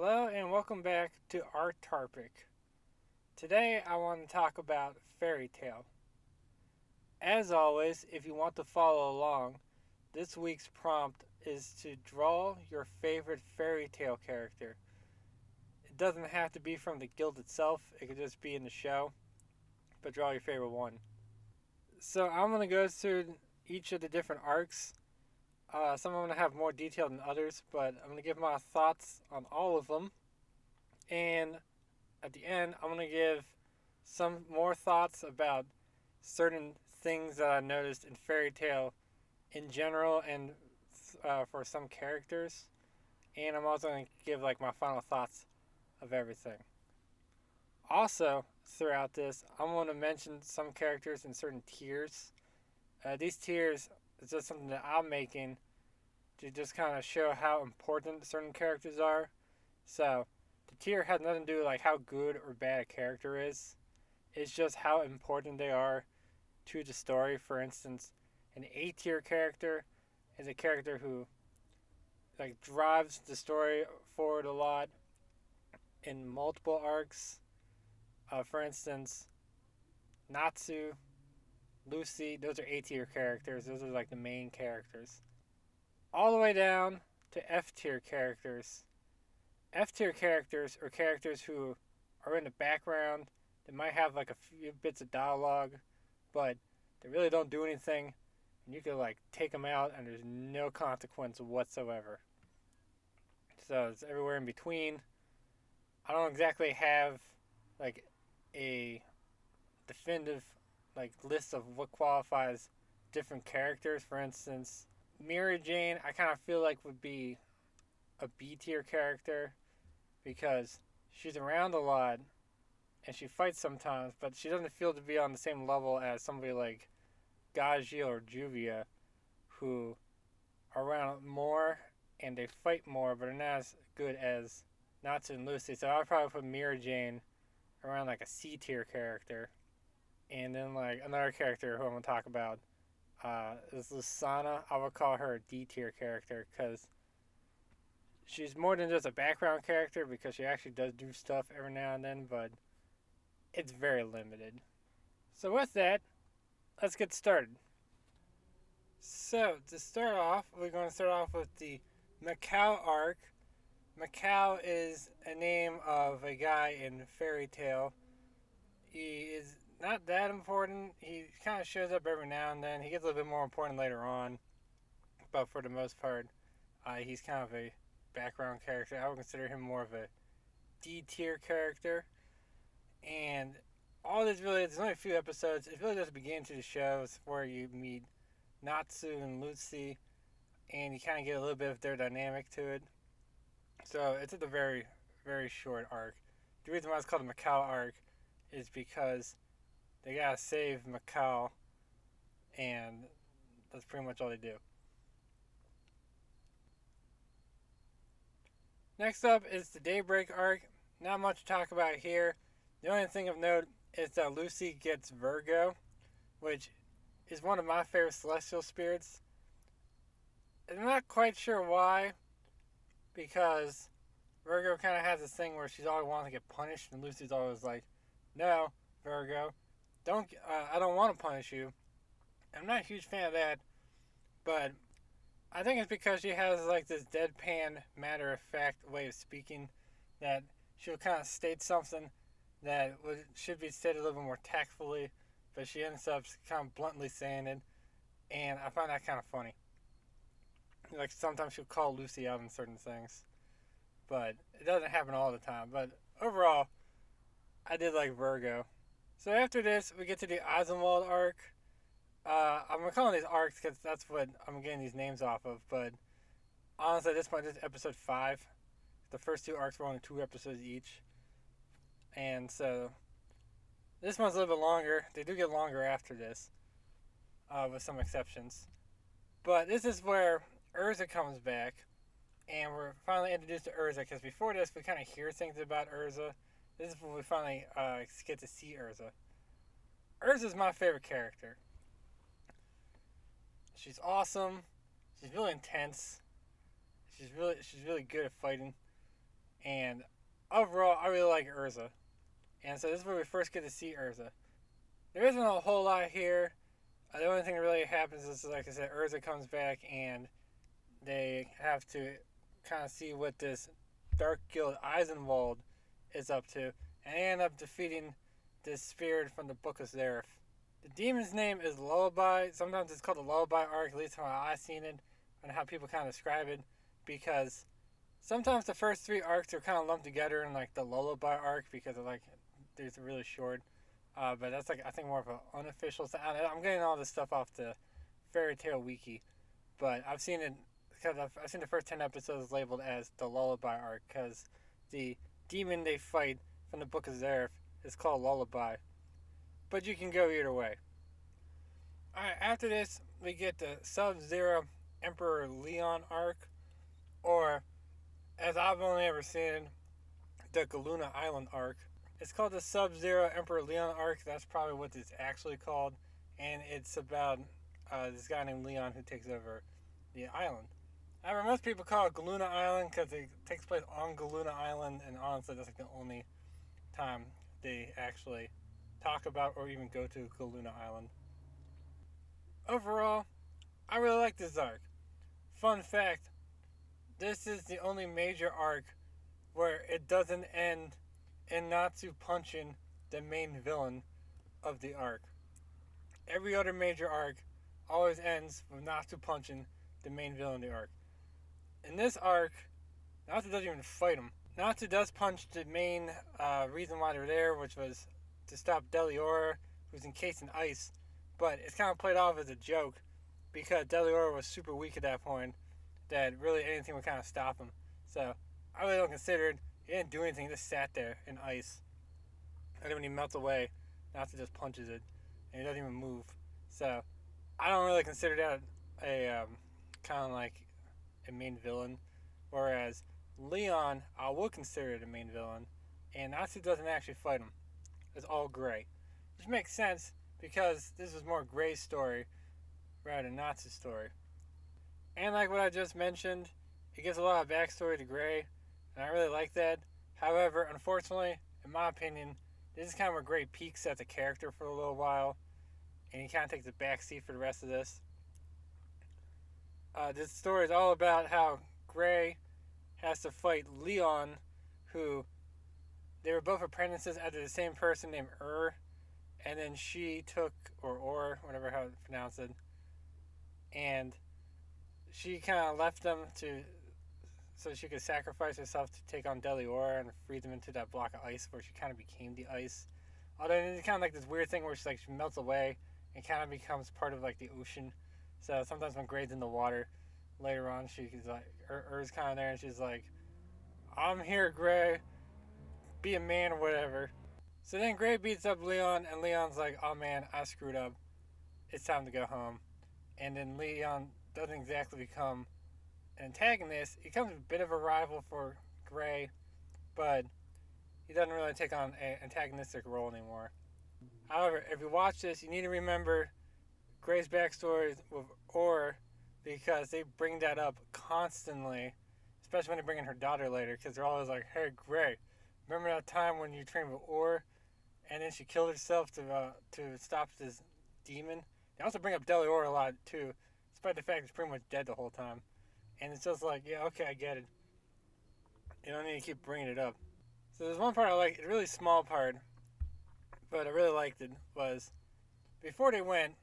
Hello and welcome back to Art Tarpic. Today I want to talk about fairy tale. As always, if you want to follow along, this week's prompt is to draw your favorite fairy tale character. It doesn't have to be from the guild itself, it could just be in the show, but draw your favorite one. So I'm going to go through each of the different arcs. Some of them have more detail than others, but I'm going to give my thoughts on all of them. And at the end, I'm going to give some more thoughts about certain things that I noticed in fairy tale in general and for some characters. And I'm also going to give like my final thoughts of everything. Also, throughout this, I'm going to mention some characters in certain tiers. These tiers is just something that I'm making to just kind of show how important certain characters are. So, the tier has nothing to do with like how good or bad a character is. It's just how important they are to the story. For instance, an A tier character is a character who like drives the story forward a lot in multiple arcs. For instance, Natsu, Lucy, those are A tier characters. Those are like the main characters. All the way down to F tier characters. F tier characters are characters who are in the background. They might have like a few bits of dialogue, but they really don't do anything. And you can like take them out, and there's no consequence whatsoever. So it's everywhere in between. I don't exactly have like a definitive like list of what qualifies different characters. For instance, Mira Jane, I kind of feel like would be a B tier character because she's around a lot and she fights sometimes, but she doesn't feel to be on the same level as somebody like Gajil or Juvia, who are around more and they fight more, but are not as good as Natsu and Lucy. So I would probably put Mira Jane around like a C tier character. And then like another character who I'm gonna talk about is Lusana. I would call her a D tier character because she's more than just a background character because she actually does do stuff every now and then, but it's very limited. So with that, let's get started. So to start off, we're going to start off with the Macau arc. Macau is a name of a guy in fairy tale. He is not that important. He kind of shows up every now and then. He gets a little bit more important later on, but for the most part, he's kind of a background character. I would consider him more of a D tier character. And all this really, there's only a few episodes. It's really just the beginning to the show. It's where you meet Natsu and Lucy, and you kind of get a little bit of their dynamic to it. So it's a very, very short arc. The reason why it's called the Macau arc is because they gotta save Macau, and that's pretty much all they do. Next up is the Daybreak arc. Not much to talk about here. The only thing of note is that Lucy gets Virgo, which is one of my favorite celestial spirits. I'm not quite sure why, because Virgo kind of has this thing where she's always wanting to get punished, and Lucy's always like, "No, Virgo, don't. I don't want to punish you." I'm not a huge fan of that, but I think it's because she has like this deadpan, matter of fact way of speaking that she'll kind of state something that should be stated a little bit more tactfully, but she ends up kind of bluntly saying it, and I find that kind of funny. Like sometimes she'll call Lucy out on certain things, but it doesn't happen all the time. But overall, I did like Virgo. So after this, we get to the Eisenwald arc. I'm gonna call these arcs because that's what I'm getting these names off of. But honestly, at this point, this is episode 5. The first 2 arcs were only 2 episodes each, and so this one's a little bit longer. They do get longer after this, with some exceptions. But this is where Urza comes back, and we're finally introduced to Urza. Because before this, we kind of hear things about Urza. This is when we finally get to see Urza. Urza's my favorite character. She's awesome. She's really intense. She's really good at fighting, And overall, I really like Urza. And so this is where we first get to see Urza. There isn't a whole lot here. The only thing that really happens is, like I said, Urza comes back and they have to kind of see what this Dark Guild Eisenwald is up to. And they end up defeating this spirit from the Book of Zareth. The demon's name is Lullaby. Sometimes it's called the Lullaby arc, at least how I've seen it, and how people kind of describe it, because sometimes the first 3 arcs are kind of lumped together in like the Lullaby arc because of like they're really short. But that's like I think more of an unofficial. I'm getting all this stuff off the Fairy Tale Wiki, but I've seen it because I've seen the first 10 episodes labeled as the Lullaby arc because the demon they fight from the Book of Zareth is called Lullaby. But you can go either way. Alright, after this, we get the Sub-Zero Emperor Leon arc, or, as I've only ever seen, the Galuna Island arc. It's called the Sub-Zero Emperor Leon arc. That's probably what it's actually called. And it's about this guy named Leon who takes over the island. However, most people call it Galuna Island because it takes place on Galuna Island, and honestly, that's like the only time they actually talk about or even go to Galuna Island. Overall, I really like this arc. Fun fact, this is the only major arc where it doesn't end in Natsu punching the main villain of the arc. Every other major arc always ends with Natsu punching the main villain of the arc. In this arc, Natsu doesn't even fight him. Natsu does punch the main reason why they're there, which was to stop Deliora, who's encased in ice, but it's kind of played off as a joke because Deliora was super weak at that point that really anything would kind of stop him. So I really don't consider it. He didn't do anything, he just sat there in ice. And then when he melts away, Natsu just punches it and he doesn't even move. So I don't really consider that a kind of like a main villain, whereas Leon, I would consider it a main villain, and Natsu doesn't actually fight him. It's all Gray, which makes sense because this was more Gray's story rather than Natsu's story. And like what I just mentioned, it gives a lot of backstory to Gray, and I really like that. However, unfortunately, in my opinion, this is kind of where Gray peaks as a character for a little while, and he kind of takes a backseat for the rest of this. This story is all about how Gray has to fight Leon, who they were both apprentices under the same person named and then she took, or whatever how to pronounce it, and she kind of left them so she could sacrifice herself to take on Deliora and freeze them into that block of ice where she kind of became the ice. Although it's kind of like this weird thing where she melts away and kind of becomes part of like the ocean. So sometimes when Gray's in the water, later on she's like, Ur's kind of there and she's like, I'm here, Gray. Be a man or whatever. So then Gray beats up Leon and Leon's like, oh man, I screwed up. It's time to go home. And then Leon doesn't exactly become an antagonist. He becomes a bit of a rival for Gray, but he doesn't really take on an antagonistic role anymore. However, if you watch this, you need to remember Gray's backstory with because they bring that up constantly, especially when they bring in her daughter later, because they're always like, hey, Gray, remember that time when you trained with and then she killed herself to stop this demon? They also bring up Deliora a lot, too, despite the fact she's pretty much dead the whole time. And it's just like, yeah, okay, I get it. You don't need to keep bringing it up. So there's one part I like, a really small part, but I really liked it, was before they went,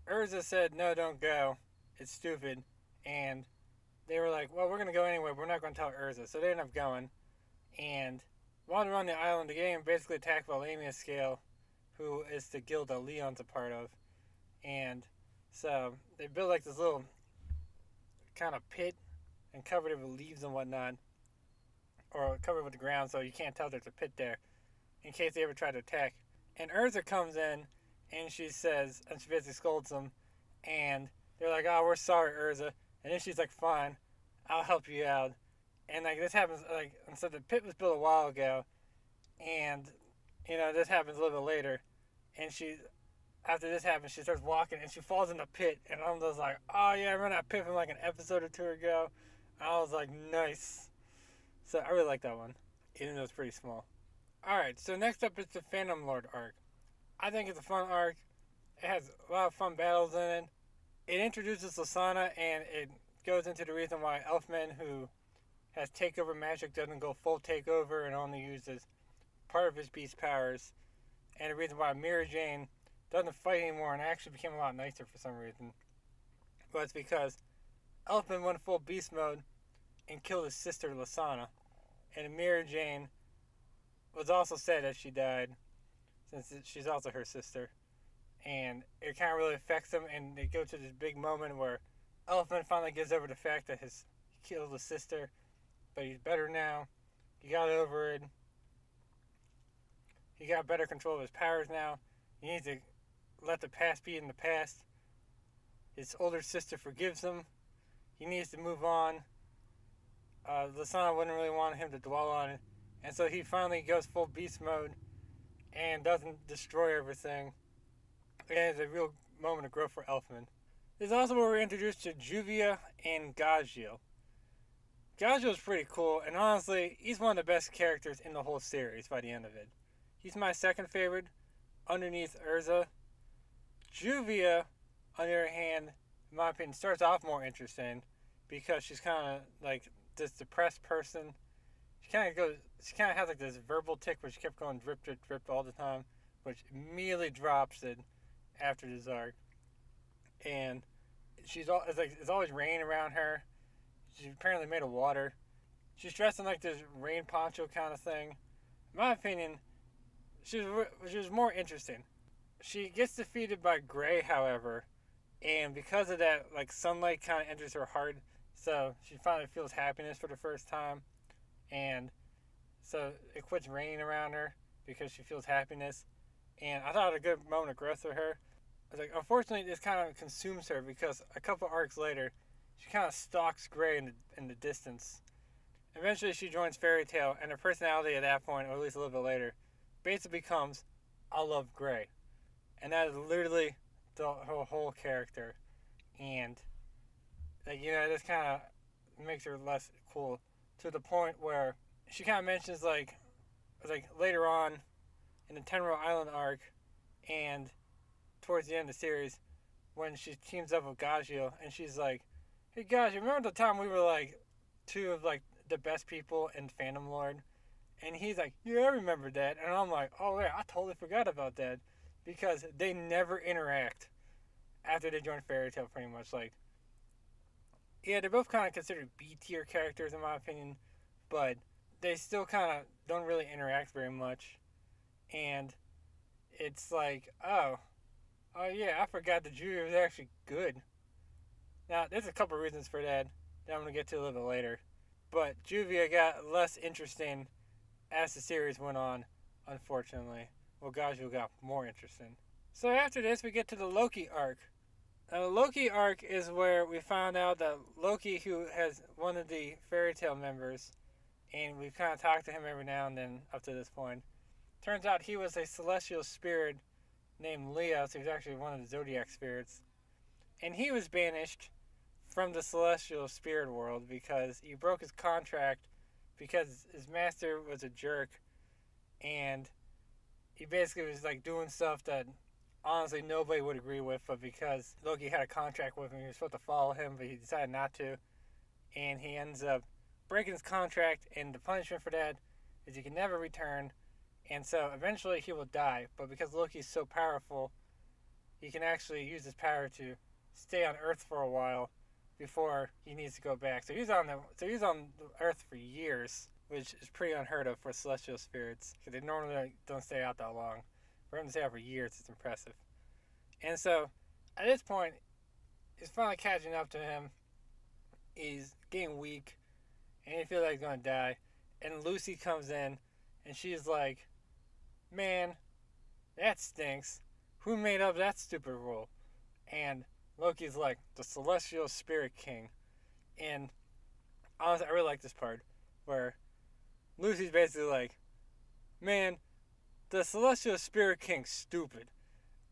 Urza said, no, don't go. It's stupid. And they were like, well, we're going to go anyway. We're not going to tell Urza. So they ended up going. And while they're on the island, the game basically attacked Lamia Scale, who is the guild that Leon's a part of. And so they built like this little kind of pit and covered it with leaves and whatnot, or covered with the ground so you can't tell there's a pit there in case they ever try to attack. And Urza comes in and she says, and she basically scolds them, and they're like, oh, we're sorry, Urza. And then she's like, fine, I'll help you out. And like this happens, like, and so the pit was built a while ago, and this happens a little bit later, and after this happens, she starts walking and she falls in the pit, and I'm just like, oh yeah, I remember that pit from like an episode or two ago. I was like, nice. So I really like that one, even though it's pretty small. Alright, so next up is the Phantom Lord arc. I think it's a fun arc. It has a lot of fun battles in it. It introduces Lasana, and it goes into the reason why Elfman, who has takeover magic, doesn't go full takeover and only uses part of his beast powers. And the reason why Mira Jane doesn't fight anymore and actually became a lot nicer for some reason was because Elfman went full beast mode and killed his sister Lasana. And Mira Jane was also sad that she died, since she's also her sister. And it kind of really affects him, and they go to this big moment where Elfman finally gets over the fact that he killed his sister, but he's better now. He got over it. He got better control of his powers now. He needs to let the past be in the past. His older sister forgives him. He needs to move on. Lasana wouldn't really want him to dwell on it. And so he finally goes full beast mode and doesn't destroy everything. And it's a real moment of growth for Elfman. This is also where we're introduced to Juvia and Gajeel. Gajeel's pretty cool, and honestly, he's one of the best characters in the whole series by the end of it. He's my second favorite, underneath Urza. Juvia, on the other hand, in my opinion, starts off more interesting because she's kind of like this depressed person. She kind of has like this verbal tick where she kept going drip, drip, drip all the time, which immediately drops it after this arc. And it's always raining around her. She's apparently made of water. She's dressed in like this rain poncho kind of thing. In my opinion, she was more interesting. She gets defeated by Gray, however, and because of that, like sunlight kind of enters her heart, so she finally feels happiness for the first time, and so it quits raining around her because she feels happiness. And I thought it was a good moment of growth for her. I was like, unfortunately, this kind of consumes her because a couple arcs later, she kind of stalks Gray in the distance. Eventually, she joins Fairy Tail, and her personality at that point, or at least a little bit later, basically becomes, I love Gray. And that is literally her whole character. And, like, this kind of makes her less cool to the point where she kind of mentions, like later on in the Tenro Island arc and towards the end of the series when she teams up with Gajeel, and she's like, hey guys, you remember the time we were like two of like the best people in Phantom Lord? And he's like, yeah, I remember that. And I'm like, oh yeah, I totally forgot about that, because they never interact after they join Fairy Tail, pretty much. Like, yeah, they're both kind of considered B tier characters in my opinion, but they still kind of don't really interact very much. And it's like, oh yeah, I forgot that Juvia was actually good. Now, there's a couple reasons for that I'm going to get to a little bit later. But Juvia got less interesting as the series went on, unfortunately. Well, Gajeel got more interesting. So after this, we get to the Loki arc. Now, the Loki arc is where we found out that Loki, who has one of the Fairy Tail members, and we've kind of talked to him every now and then up to this point, turns out he was a celestial spirit named Leo, so he's actually one of the Zodiac spirits. And he was banished from the celestial spirit world because he broke his contract because his master was a jerk, and he basically was like doing stuff that honestly nobody would agree with, but because Loki had a contract with him, he was supposed to follow him, but he decided not to, and he ends up breaking his contract, and the punishment for that is he can never return, and so eventually he will die. But because Loki's so powerful, he can actually use his power to stay on Earth for a while before he needs to go back. So he's on Earth for years, which is pretty unheard of for celestial spirits, because they normally don't stay out that long. For him to stay out for years, it's impressive. And so at this point, he's finally catching up to him. He's getting weak, and he feels like he's gonna die. And Lucy comes in, and she's like, "Man, that stinks. Who made up that stupid rule?" And Loki's like, the Celestial Spirit King. And honestly, I really like this part where Lucy's basically like, man, the Celestial Spirit King's stupid.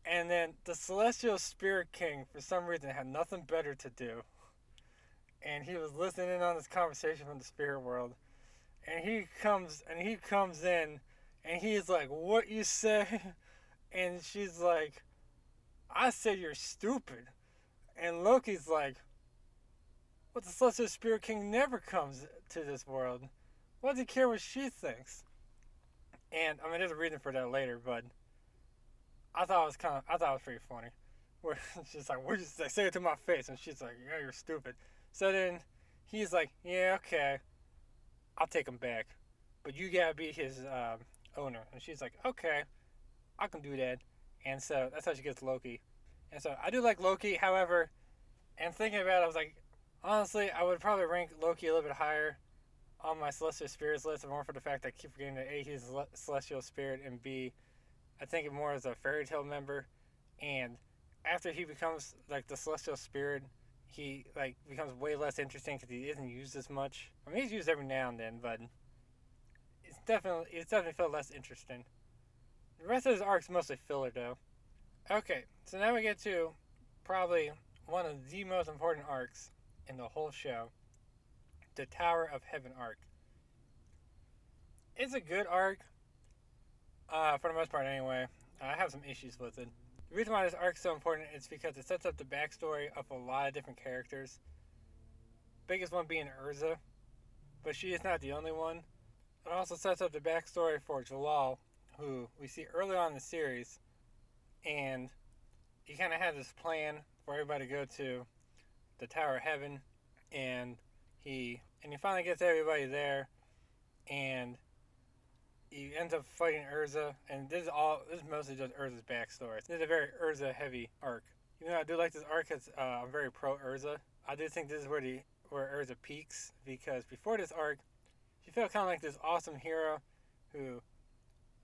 And then the Celestial Spirit King, for some reason, had nothing better to do. And he was listening in on this conversation from the spirit world. and he comes in, and he's like, "What you say?" And she's like, "I said you're stupid." And Loki's like, "But the Celestial Spirit King never comes to this world. Why does he care what she thinks?" And I mean, there's a reason for that later, but I thought it was pretty funny. Where she's like, "What you say? Say it to my face," and she's like, "Yeah, you're stupid." So then he's like, "Yeah, okay, I'll take him back, but you gotta be his owner." And she's like, "Okay, I can do that." And so that's how she gets Loki. And so I do like Loki. However, and thinking about it, I was like, honestly, I would probably rank Loki a little bit higher on my Celestial Spirits list, more for the fact that I keep forgetting that A, he's a Celestial Spirit, and B, I think of more as a fairy tale member. And after he becomes like the Celestial Spirit, he like becomes way less interesting because he isn't used as much. I mean, he's used every now and then, but it's definitely felt less interesting. The rest of his arc's mostly filler, though. Okay, so now we get to probably one of the most important arcs in the whole show, the Tower of Heaven arc. It's a good arc, for the most part anyway. I have some issues with it. The reason why this arc is so important is because it sets up the backstory of a lot of different characters. Biggest one being Urza, but she is not the only one. It also sets up the backstory for Jalal, who we see early on in the series, and he kind of had this plan for everybody to go to the Tower of Heaven, and he finally gets everybody there, and he ends up fighting Urza, and this is mostly just Urza's backstory. This is a very Urza heavy arc. Even though I do like this arc, because I'm very pro Urza. I do think this is where Urza peaks, because before this arc, she felt kind of like this awesome hero who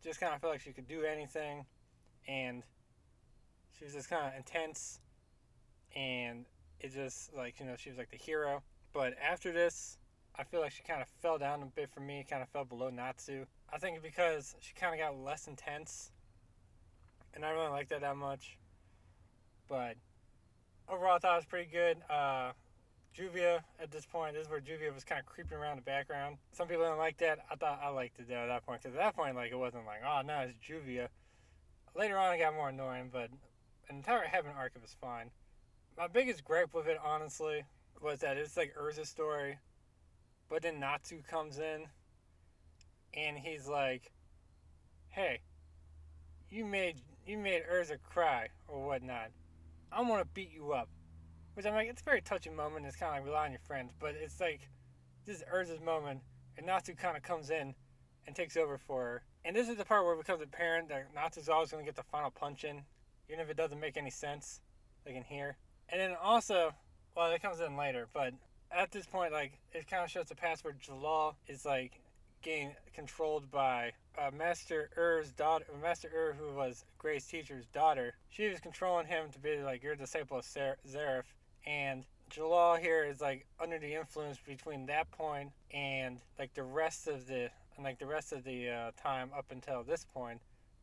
just kind of felt like she could do anything, and she was just kind of intense, and it just like, she was like the hero. But after this, I feel like she kind of fell down a bit for me, kind of fell below Natsu. I think because she kind of got less intense, and I really like that much. But overall, I thought it was pretty good. Juvia, at this point, this is where Juvia was kind of creeping around the background. Some people didn't like that. I thought I liked it though at that point, because at that point, like, it wasn't like, oh no, it's Juvia. Later on, it got more annoying, but in the Tower of Heaven arc, it was fine. My biggest gripe with it, honestly, was that it's like Urza's story, but then Natsu comes in, and he's like, "Hey, you made Urza cry or whatnot. I'm gonna beat you up." Which I'm like, it's a very touching moment. It's kind of like rely on your friends, but it's like this is Urza's moment, and Natsu kind of comes in and takes over for her. And this is the part where it becomes apparent that Natsu's always gonna get the final punch in, even if it doesn't make any sense, like in here. And then also, well, it comes in later, but at this point, like, it kind of shows the past where Jalal is like getting controlled by Master Ur's daughter, Master Ur, who was Gray's teacher's daughter. She was controlling him to be like, you're a disciple of Zareth, and Jalal here is like under the influence between that point and like the rest of the time up until this point,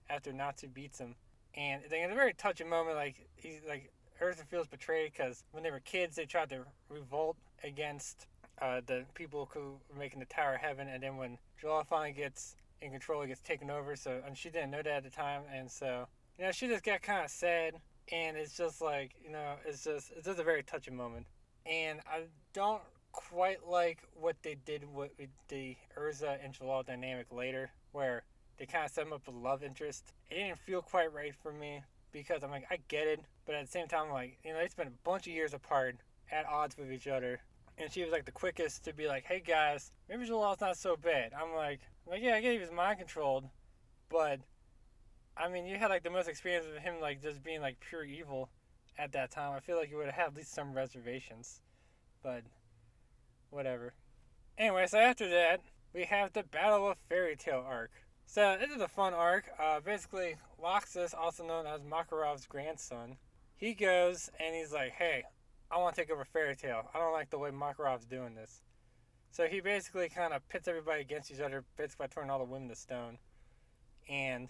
after Natsu beats him. And I think it's a very touching moment. Like, he's like, Urza feels betrayed because when they were kids, they tried to revolt against the people who were making the Tower of Heaven, and then when Jalal finally gets in control, he gets taken over. So, and she didn't know that at the time, and so she just got kind of sad, and it's just like, it's just a very touching moment. And I don't quite like what they did with the Urza and Jalal dynamic later, where they kind of set him up with a love interest. It didn't feel quite right for me, because I'm like, I get it, but at the same time, like, they spent a bunch of years apart, at odds with each other, and she was like the quickest to be like, hey guys, maybe Jalal's not so bad. I'm like, yeah, I get he was mind controlled, but I mean, you had like the most experience of him like just being like pure evil at that time. I feel like you would have had at least some reservations, but whatever. Anyway, so after that, we have the Battle of Fairy Tale arc. So this is a fun arc. Basically, Loxus, also known as Makarov's grandson, he goes and he's like, hey, I want to take over Fairy Tale. I don't like the way Makarov's doing this. So he basically kind of pits everybody against each other, basically by turning all the women to stone. And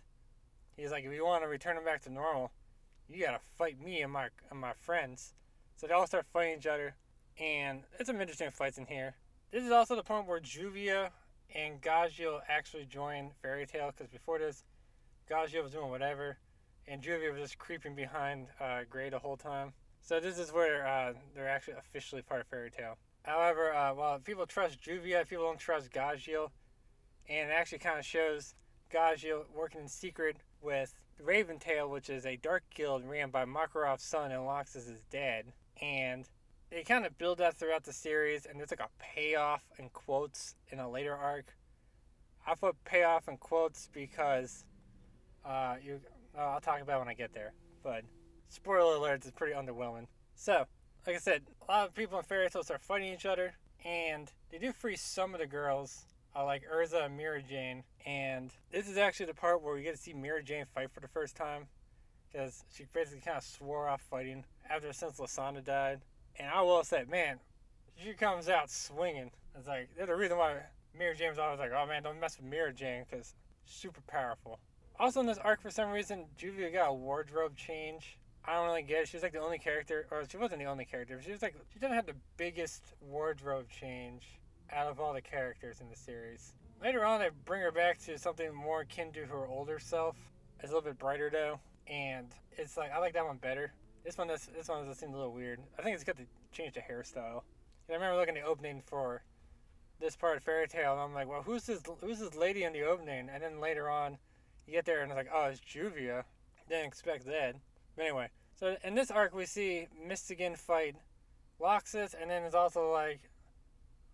he's like, if you want to return them back to normal, you gotta fight me and my friends. So they all start fighting each other, and it's some interesting fights in here. This is also the point where Juvia and Gagio actually joined Fairy Tail, because before this, Gagio was doing whatever, and Juvia was just creeping behind Gray the whole time. So this is where they're actually officially part of Fairy Tail. However, while people trust Juvia, people don't trust Gagio, and it actually kind of shows Gagio working in secret with Raventail, which is a dark guild ran by Makarov's son and Loxus' dad. And they kind of build that throughout the series, and there's like a payoff in quotes in a later arc. I put payoff in quotes because I'll talk about it when I get there. But spoiler alert, it's pretty underwhelming. So, like I said, a lot of people in Fairy Tail start fighting each other, and they do free some of the girls, like Urza and Mira Jane. And this is actually the part where we get to see Mira Jane fight for the first time, because she basically kind of swore off fighting since Lasana died. And I will say, man, she comes out swinging. It's like, there's a reason why Mira Jane was always like, oh man, don't mess with Mira Jane, because she's super powerful. Also in this arc, for some reason, Juvia got a wardrobe change. I don't really get it. She's like the only character, or she wasn't the only character. She doesn't have the biggest wardrobe change out of all the characters in the series. Later on, they bring her back to something more akin to her older self. It's a little bit brighter though, and it's like I like that one better. This one does seem a little weird. I think it's got to change the hairstyle. I remember looking at the opening for this part of Fairy Tail, and I'm like, well, who's this lady in the opening? And then later on, you get there and it's like, oh, it's Juvia. Didn't expect that. But anyway, so in this arc we see Mystigan fight Loxus, and then it's also like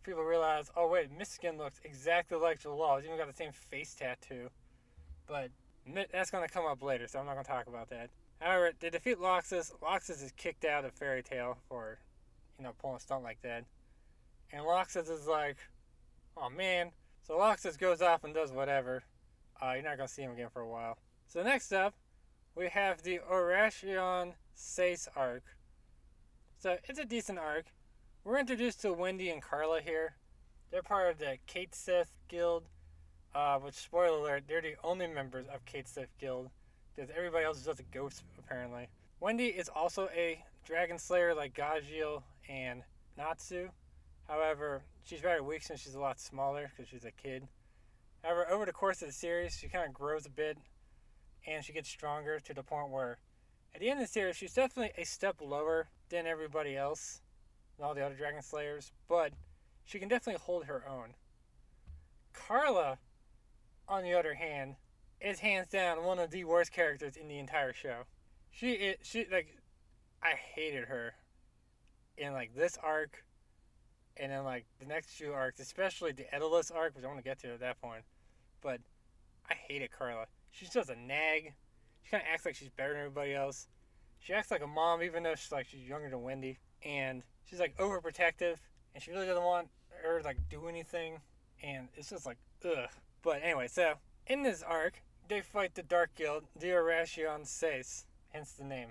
people realize, oh wait, Mystigan looks exactly like Jalal. He's even got the same face tattoo. But that's going to come up later, so I'm not going to talk about that. However, they defeat Loxus. Loxus is kicked out of Fairy Tail for, pulling a stunt like that. And Loxus is like, oh man. So Loxus goes off and does whatever. You're not going to see him again for a while. So next up, we have the Oracion Sace arc. So it's a decent arc. We're introduced to Wendy and Carla here. They're part of the Kate Sith Guild, which, spoiler alert, they're the only members of Kate Sith Guild, because everybody else is just a ghost, apparently. Wendy is also a dragon slayer like Gagio and Natsu. However, she's very weak since she's a lot smaller, because she's a kid. However, over the course of the series, she kind of grows a bit, and she gets stronger to the point where, at the end of the series, she's definitely a step lower than everybody else, and all the other dragon slayers, but she can definitely hold her own. Carla, on the other hand, is hands down one of the worst characters in the entire show. I hated her in this arc, and then the next few arcs, especially the Edalus arc, which I want to get to at that point. But I hated Carla. She's just a nag. She kind of acts like she's better than everybody else. She acts like a mom, even though she's younger than Wendy. And she's overprotective, and she really doesn't want her to do anything. And it's just ugh. But anyway, so in this arc, they fight the Dark Guild, the Oracion Sace, hence the name.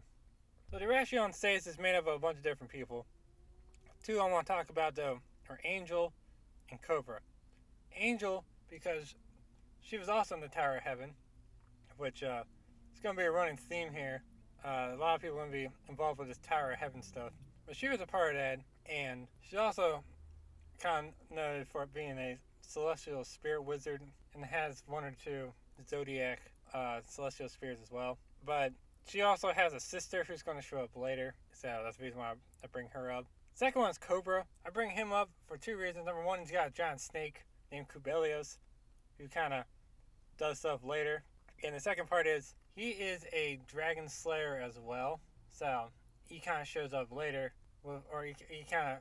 So the Oracion Sace is made up of a bunch of different people. Two I want to talk about though are Angel and Cobra. Angel, because she was also in the Tower of Heaven, which it's going to be a running theme here. A lot of people are going to be involved with this Tower of Heaven stuff. But she was a part of that, and she's also kind of noted for being a celestial spirit wizard, and has one or two zodiac celestial spirits as well. But she also has a sister who's going to show up later, so that's the reason why I bring her up. Second one is Cobra. I bring him up for two reasons. Number one, he's got a giant snake named Kubelios, who kind of does stuff later. And the second part is, he is a dragon slayer as well, so he kind of shows up later, or he kind of...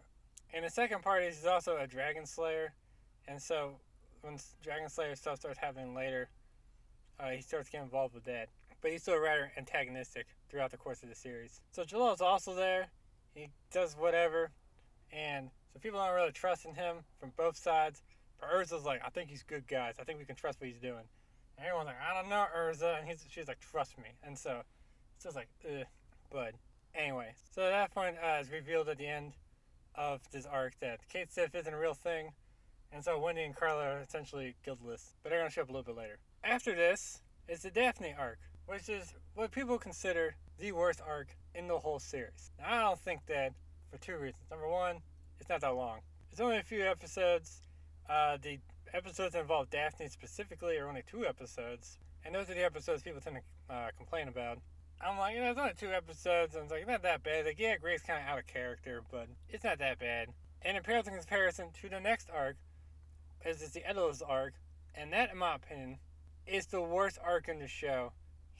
And the second part is he's also a dragon slayer, and so when dragon slayer stuff starts happening later, he starts getting involved with that. But he's still rather antagonistic throughout the course of the series. So Jalal's also there. He does whatever, and so people aren't really trusting him from both sides. But Urza's like, I think he's good, guys. I think we can trust what he's doing. And everyone's like, I don't know, Urza. And she's like, trust me. And so it's just like, ugh. But anyway, so at that point, it's revealed at the end of this arc that Kate Sith isn't a real thing. And so Wendy and Carla are essentially guildless. But they're going to show up a little bit later. After this is the Daphne arc, which is what people consider the worst arc in the whole series. Now, I don't think that for two reasons. Number one, it's not that long. It's only a few episodes. The episodes that involve Daphne specifically are only 2 episodes, and those are the episodes people tend to complain about. I'm like, it's only 2 episodes, and it's like, not that bad. Like, yeah, Gray's kind of out of character, but it's not that bad. And it pales in comparison to the next arc, as it's the Edel's arc, and that, in my opinion, is the worst arc in the show,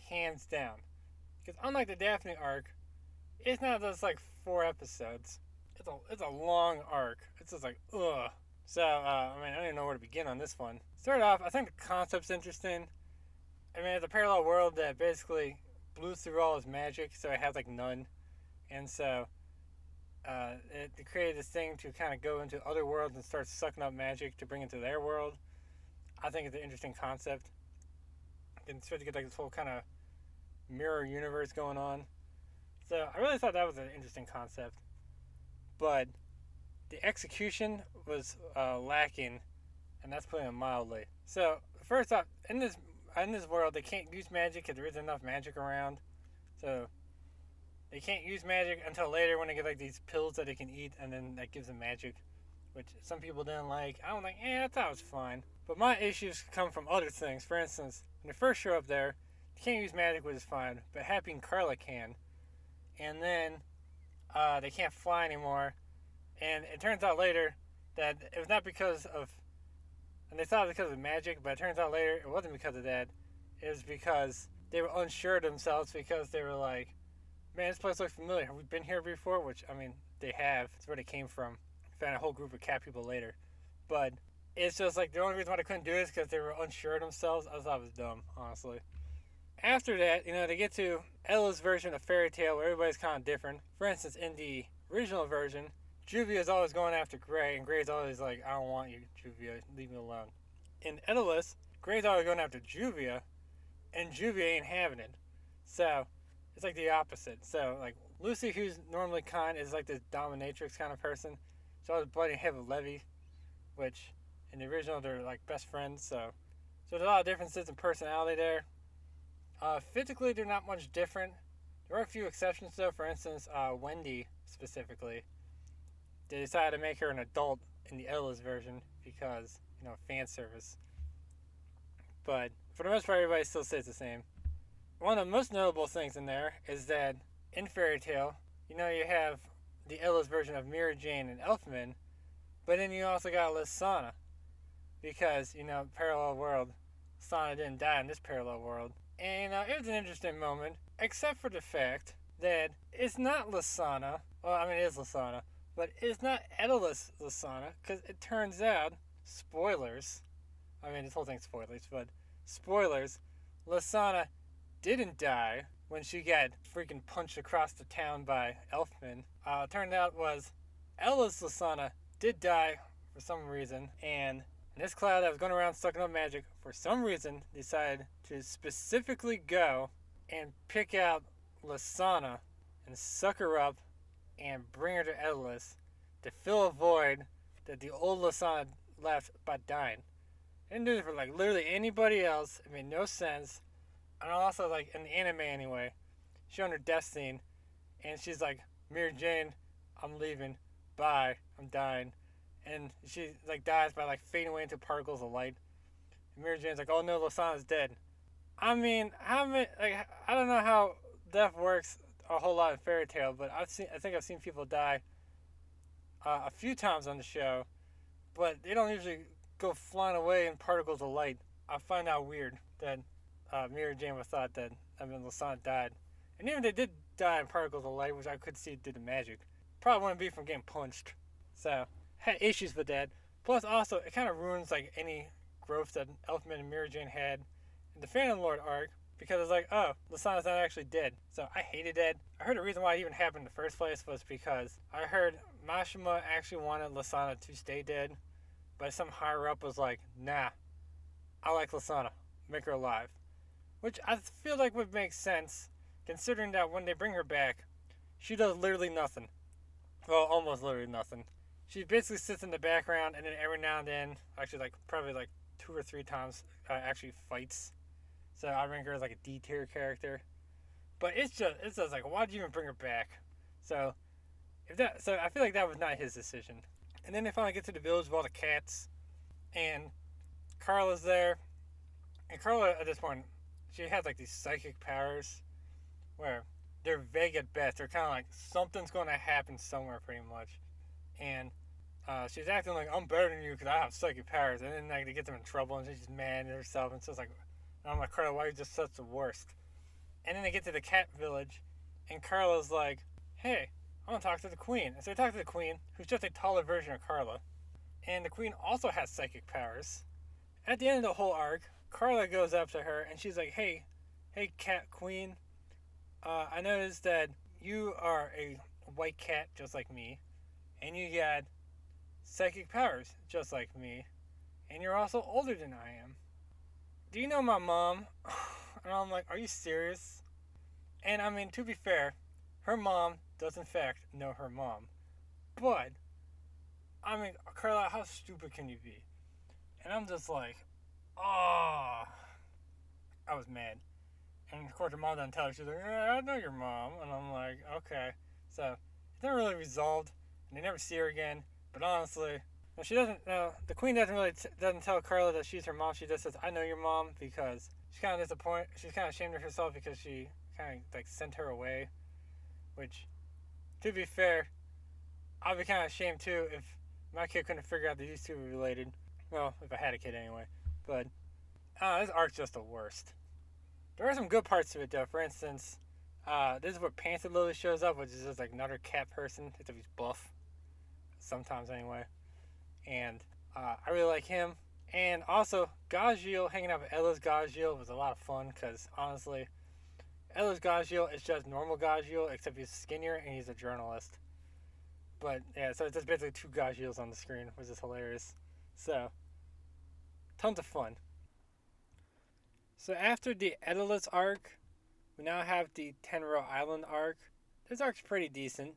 hands down. Because unlike the Daphne arc, it's not just like 4 episodes. It's a long arc. It's just like, ugh. So, I don't even know where to begin on this one. Start off, I think the concept's interesting. It's a parallel world that basically blew through all his magic, so it has like none. And so, it created this thing to kind of go into other worlds and start sucking up magic to bring into their world. I think it's an interesting concept. And start to get like this whole kind of mirror universe going on. So I really thought that was an interesting concept. But the execution was lacking, and that's putting it mildly. So first off, in this world, they can't use magic because there isn't enough magic around. So they can't use magic until later when they get like these pills that they can eat, and then that gives them magic, which some people didn't like. I was like, I thought it was fine. But my issues come from other things. For instance, when they first show up there, they can't use magic, which is fine, but Happy and Carla can. And then they can't fly anymore. And it turns out later that it was not because of, and they thought it was because of magic, but it turns out later it wasn't because of that. It was because they were unsure of themselves, because they were like, man, this place looks familiar. Have we been here before? Which, they have. It's where they came from. Found a whole group of cat people later. But it's just like the only reason why they couldn't do it is because they were unsure of themselves. I thought it was dumb, honestly. After that, they get to Ella's version of Fairy Tale, where everybody's kind of different. For instance, in the original version, Juvia is always going after Gray, and Gray's always like, I don't want you, Juvia, leave me alone. In Edelus, Gray's always going after Juvia, and Juvia ain't having it. So, it's like the opposite. So, like, Lucy, who's normally kind, is like this dominatrix kind of person. She's always butting head with Levy, which, in the original, they're like best friends, so there's a lot of differences in personality there. Physically, they're not much different. There are a few exceptions, though. For instance, Wendy, specifically. They decided to make her an adult in the Ella's version because, fan service. But for the most part, everybody still stays the same. One of the most notable things in there is that in Fairy Tale, you have the Ella's version of Mira Jane and Elfman, but then you also got Lysana. Because, parallel world, Lysana didn't die in this parallel world. And it was an interesting moment, except for the fact that it's not Lysana. Well, it is Lysana, but it's not Edelus Lysana, because it turns out, spoilers, this whole thing's spoilers, but spoilers, Lysana didn't die when she got freaking punched across the town by Elfman. Turned out was Ella's Lysana did die for some reason, and this cloud that was going around sucking up magic, for some reason, decided to specifically go and pick out Lysana and suck her up and bring her to Edelus to fill a void that the old Lysana left by dying. They didn't do it for literally anybody else. It made no sense. And also, in the anime anyway, she's on her death scene, and she's like, Mira Jane, I'm leaving. Bye. I'm dying. And she dies by fading away into particles of light. And Mira Jane's like, oh no, Lysana's dead. I don't know how death works a whole lot in Fairy Tale, but I think I've seen people die a few times on the show, but they don't usually go flying away in particles of light. I find that weird that Mira Jane was thought that Lysana died. And even if they did die in particles of light, which I could see did the magic, probably wouldn't be from getting punched. So, had issues with that. Plus, also, it kind of ruins any growth that Elfman and Mira Jane had in the Phantom Lord arc, because it's like, oh, Lysana's not actually dead. So I hated that. I heard the reason why it even happened in the first place was because I heard Mashima actually wanted Lysana to stay dead, but some higher up was like, nah, I like Lysana, make her alive. Which I feel like would make sense, considering that when they bring her back, she does literally nothing. Well, almost literally nothing. She basically sits in the background, and then every now and then, actually probably 2 or 3 times, actually fights. So I rank her as a D tier character. But it's just why'd you even bring her back? So I feel like that was not his decision. And then they finally get to the village of all the cats, and Carla's there, and Carla at this point, she has like these psychic powers where they're vague at best. They're kind of like something's going to happen somewhere, pretty much. And she's acting like I'm better than you because I have psychic powers, and then like they get them in trouble, and she's just mad at herself, and so it's like, and I'm like, Carla, why are you just such the worst? And then they get to the cat village, and Carla's like, hey, I want to talk to the queen. And so they talk to the queen, who's just a taller version of Carla. And the queen also has psychic powers. At the end of the whole arc, Carla goes up to her, and she's like, hey, cat queen, I noticed that you are a white cat just like me, and you got psychic powers just like me, and you're also older than I am. Do you know my mom? And I'm like, are you serious? And I mean, to be fair, her mom does in fact know her mom. But, I mean, Carla, how stupid can you be? And I'm just like, oh, I was mad. And of course her mom doesn't tell her. She's like, I know your mom. And I'm like, okay. So, it's never really resolved, and they never see her again. But honestly, she doesn't. The queen doesn't tell Carla that she's her mom. She just says, "I know your mom," because she's kind of disappointed. She's kind of ashamed of herself because she kind of like sent her away. Which, to be fair, I'd be kind of ashamed too if my kid couldn't figure out that these two were related. Well, if I had a kid anyway. But this arc's just the worst. There are some good parts to it though. For instance, this is where Panther Lily shows up, which is just like another cat person. Except he's buff. Sometimes anyway. And I really like him. And also, Gajiel, hanging out with Ella's Gajiel was a lot of fun because honestly, Ella's Gajiel is just normal Gajiel, except he's skinnier and he's a journalist. But yeah, so it's just basically two Gajiels on the screen, which is hilarious. So, tons of fun. So after the Edelus arc, we now have the Tenro Island arc. This arc's pretty decent.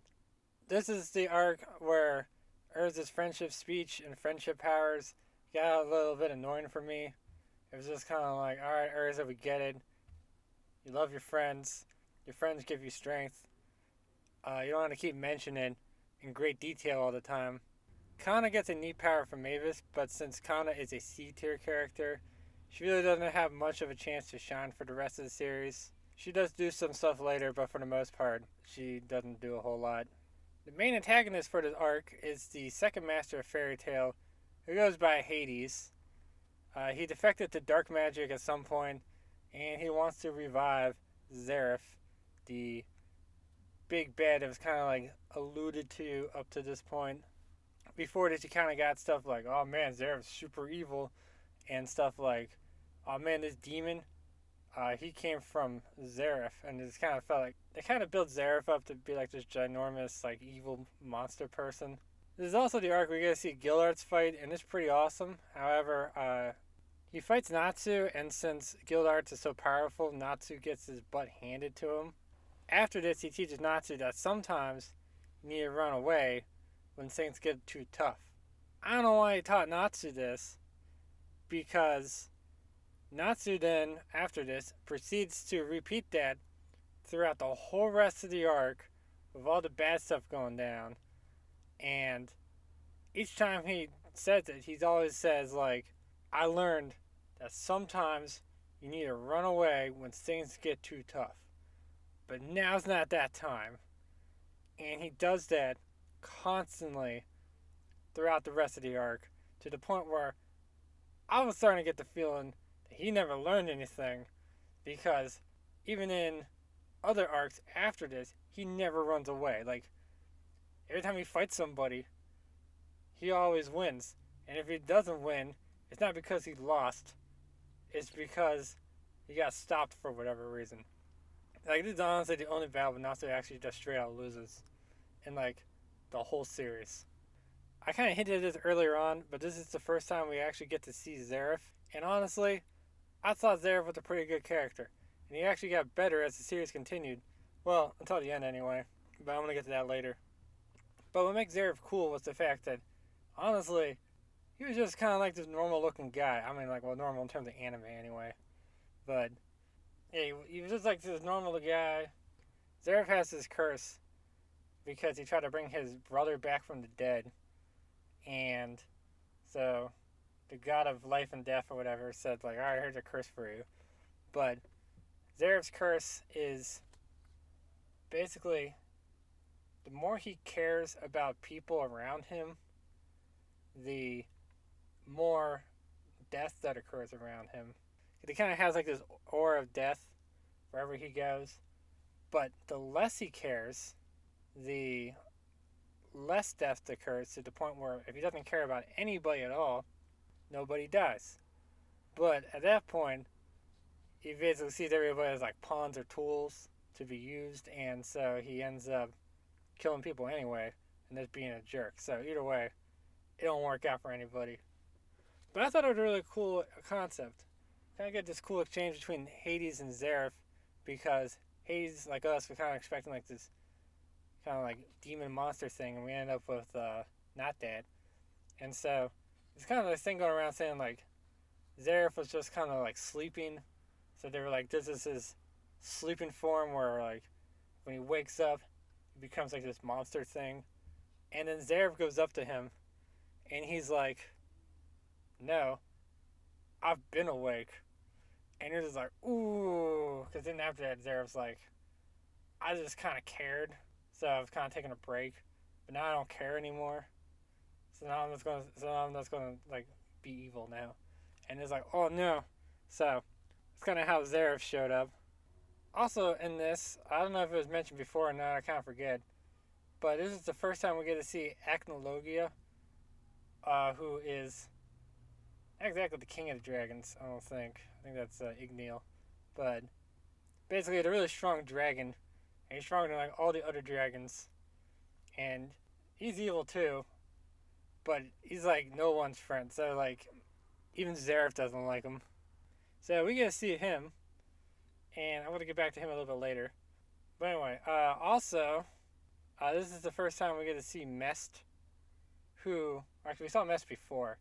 This is the arc where Urza's friendship speech and friendship powers got a little bit annoying for me. It was just kind of like, alright, Urza, we get it. You love your friends. Your friends give you strength. You don't want to keep mentioning it in great detail all the time. Kana gets a neat power from Mavis, but since Kana is a C-tier character, she really doesn't have much of a chance to shine for the rest of the series. She does do some stuff later, but for the most part, she doesn't do a whole lot. The main antagonist for this arc is the second master of Fairy Tail, who goes by Hades. He defected to dark magic at some point, and he wants to revive Zeref, the big bad that was kind of like alluded to up to this point. Before this, you kind of got stuff like, oh man, Zeref's super evil, and stuff like, oh man, this demon, he came from Zeref, and it kind of felt like they kind of built Zeref up to be like this ginormous, like evil monster person. This is also the arc we get to see Gildart's fight, and it's pretty awesome. However, he fights Natsu, and since Gildart is so powerful, Natsu gets his butt handed to him. After this, he teaches Natsu that sometimes you need to run away when things get too tough. I don't know why he taught Natsu this, because Natsu then, after this, proceeds to repeat that throughout the whole rest of the arc with all the bad stuff going down. And each time he says it, he always says, like, I learned that sometimes you need to run away when things get too tough. But now's not that time. And he does that constantly throughout the rest of the arc, to the point where I was starting to get the feeling that he never learned anything, because even in other arcs after this, he never runs away. Like, every time he fights somebody, he always wins. And if he doesn't win, it's not because he lost, it's because he got stopped for whatever reason. Like, this is honestly the only battle Natsu actually just straight out loses in, like, the whole series. I kind of hinted at this earlier on, but this is the first time we actually get to see Zeref. And honestly, I thought Zeref was a pretty good character. And he actually got better as the series continued. Well, until the end anyway. But I'm going to get to that later. But what makes Zeref cool was the fact that, honestly, he was just kind of like this normal looking guy. I mean, like, well, normal in terms of anime anyway. But, yeah, he was just like this normal guy. Zeref has this curse because he tried to bring his brother back from the dead. And so the god of life and death or whatever, said like, all right, here's a curse for you. But Zarev's curse is basically the more he cares about people around him, the more death that occurs around him. He kind of has like this aura of death wherever he goes. But the less he cares, the less death occurs, to the point where if he doesn't care about anybody at all, nobody dies. But at that point, he basically sees everybody as like pawns or tools to be used, and so he ends up killing people anyway and just being a jerk. So either way, it don't work out for anybody. But I thought it was a really cool concept. Kind of get this cool exchange between Hades and Zarev, because Hades, like us, we're kind of expecting like this kind of like demon monster thing, and we end up with not that. And so it's kind of this thing going around saying like Zarev was just kind of like sleeping. So they were like, this is his sleeping form where like when he wakes up, he becomes like this monster thing. And then Zarev goes up to him and he's like, no, I've been awake. And he's just like, ooh. Because then after that, Zarev's like, I just kind of cared. So I was kind of taking a break. But now I don't care anymore. So now I'm just going to like be evil now. And it's like, oh no. So it's kind of how Zarev showed up. Also in this, I don't know if it was mentioned before or not, I kind of forget. But this is the first time we get to see Acnologia, who is not exactly the king of the dragons, I don't think. I think that's Igneal. But basically, a really strong dragon. And he's stronger than like all the other dragons. And he's evil too. But he's like no one's friend. So like, even Zarev doesn't like him. So we get to see him. And I'm going to get back to him a little bit later. But anyway, also, this is the first time we get to see Mest. Who, actually we saw Mest before.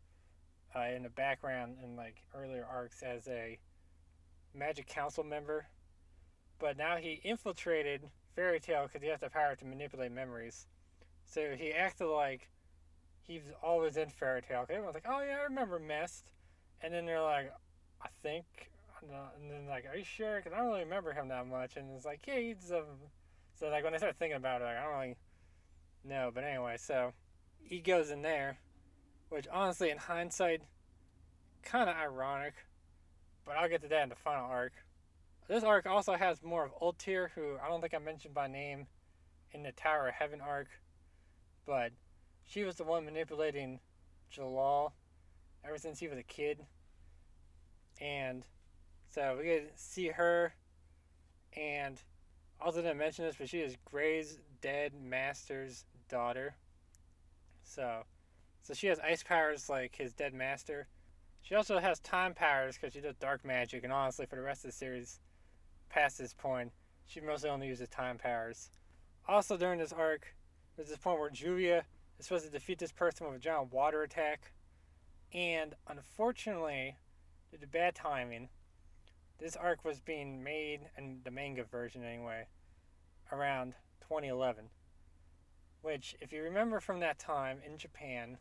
In the background in like earlier arcs as a Magic Council member, but now he infiltrated Fairy Tail because he has the power to manipulate memories. So he acted like he's always in Fairy Tail. Everyone's like, "Oh yeah, I remember Mest," and then they're like, "I think," and then like, "Are you sure?" Because I don't really remember him that much. And it's like, "Yeah, he's." So like when I start thinking about it, like, I don't really know. But anyway, so he goes in there. Which, honestly, in hindsight, kind of ironic. But I'll get to that in the final arc. This arc also has more of Ultir, who I don't think I mentioned by name in the Tower of Heaven arc. But she was the one manipulating Jalal ever since he was a kid. And so we get to see her. And I also didn't mention this, but she is Gray's dead master's daughter. So she has ice powers like his dead master. She also has time powers because she does dark magic. And honestly, for the rest of the series, past this point, she mostly only uses time powers. Also, during this arc, there's this point where Julia is supposed to defeat this person with a giant water attack. And unfortunately, due to bad timing, this arc was being made, in the manga version anyway, around 2011. Which, if you remember from that time in Japan,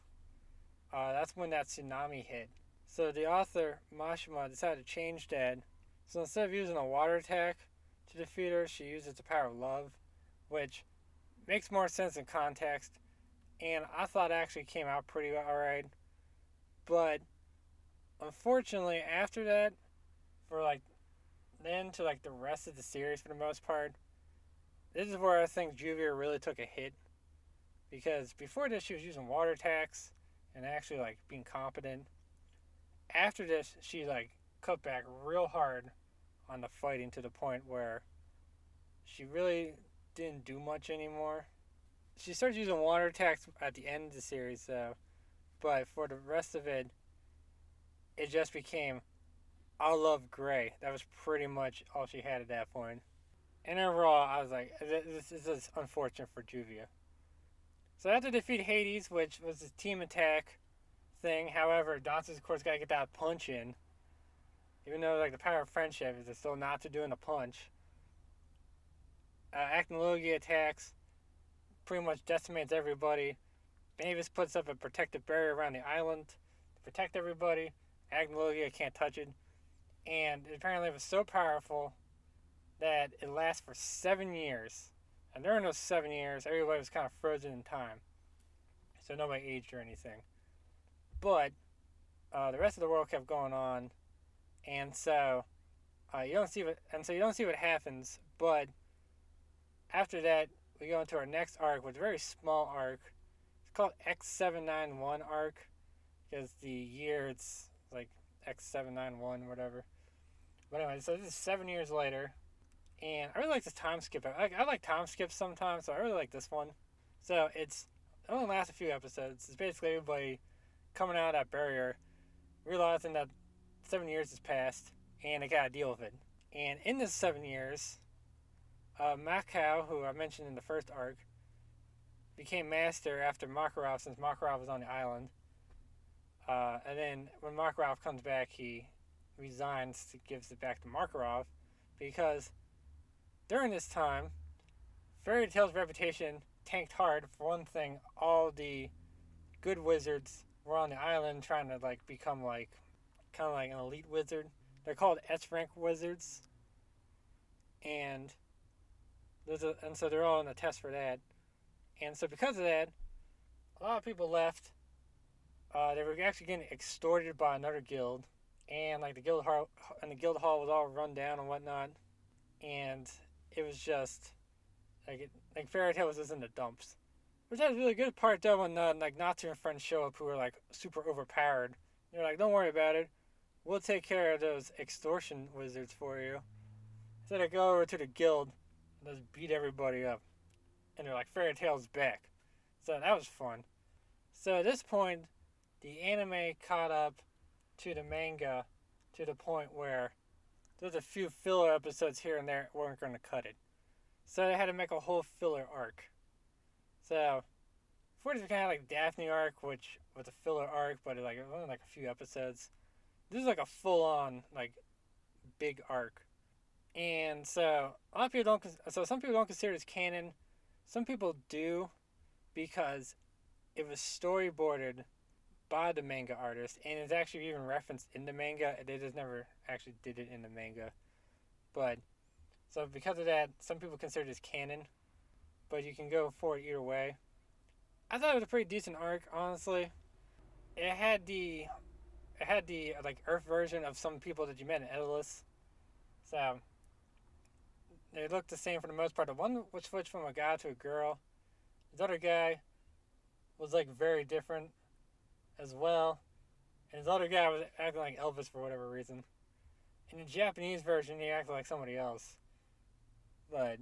that's when that tsunami hit. So the author, Mashima, decided to change that. So instead of using a water attack to defeat her, she uses the power of love, which makes more sense in context. And I thought it actually came out pretty alright. But unfortunately, after that, for like then to like the rest of the series for the most part, this is where I think Juvia really took a hit. Because before this, she was using water attacks and actually like being competent. After this, she like cut back real hard on the fighting to the point where she really didn't do much anymore. She started using water attacks at the end of the series though, but for the rest of it, it just became, I love Gray. That was pretty much all she had at that point. And overall, I was like, this is unfortunate for Juvia. So after defeat Hades, which was a team attack thing, however, Dante's of course got to get that punch in. Even though like the power of friendship is still not to doing a punch. Acnologia attacks, pretty much decimates everybody. Mavis puts up a protective barrier around the island protect everybody. Agnologia can't touch it. And apparently it was so powerful that it lasts for 7 years. And during those 7 years, everybody was kind of frozen in time. So nobody aged or anything. But the rest of the world kept going on. And so you don't see what happens. But after that, we go into our next arc, which is a very small arc. It's called X791 arc. Because the year, it's like X791, whatever. But anyway, so this is 7 years later. And I really like this time skip. I like time skips sometimes, so I really like this one. So it only lasts a few episodes. It's basically everybody coming out of that barrier, realizing that 7 years has passed, and they gotta deal with it. And in this 7 years, Macau, who I mentioned in the first arc, became master after Makarov, since Makarov was on the island. And then when Makarov comes back, he resigns, gives it back to Makarov, because during this time, Fairy Tail's reputation tanked hard. For one thing, all the good wizards were on the island trying to become kind of like an elite wizard. They're called S-rank wizards, and so they're all in a test for that. And so because of that, a lot of people left. They were actually getting extorted by another guild, and the guild hall was all run down and whatnot. And it was just Fairy Tail was just in the dumps, which had a really good part though when Natsu and friends show up who are super overpowered. They're like, "Don't worry about it, we'll take care of those extortion wizards for you." So they go over to the guild and just beat everybody up, and they're like, "Fairy Tail's back." So that was fun. So at this point, the anime caught up to the manga to the point where there's a few filler episodes here and there weren't going to cut it. So they had to make a whole filler arc. So, before this was kind of like Daphne arc, which was a filler arc, but it was only a few episodes. This is a full-on, big arc. And so, a lot of people some people don't consider this canon. Some people do, because it was storyboarded by the manga artist, and it's actually even referenced in the manga. They just never actually did it in the manga. But, so because of that, some people consider this canon, but you can go for it either way. I thought it was a pretty decent arc, honestly. It had the Earth version of some people that you met in Edelus. So, they looked the same for the most part. The one was switched from a guy to a girl. This other guy was very different as well. And his other guy was acting like Elvis for whatever reason. In the Japanese version, he acted like somebody else. But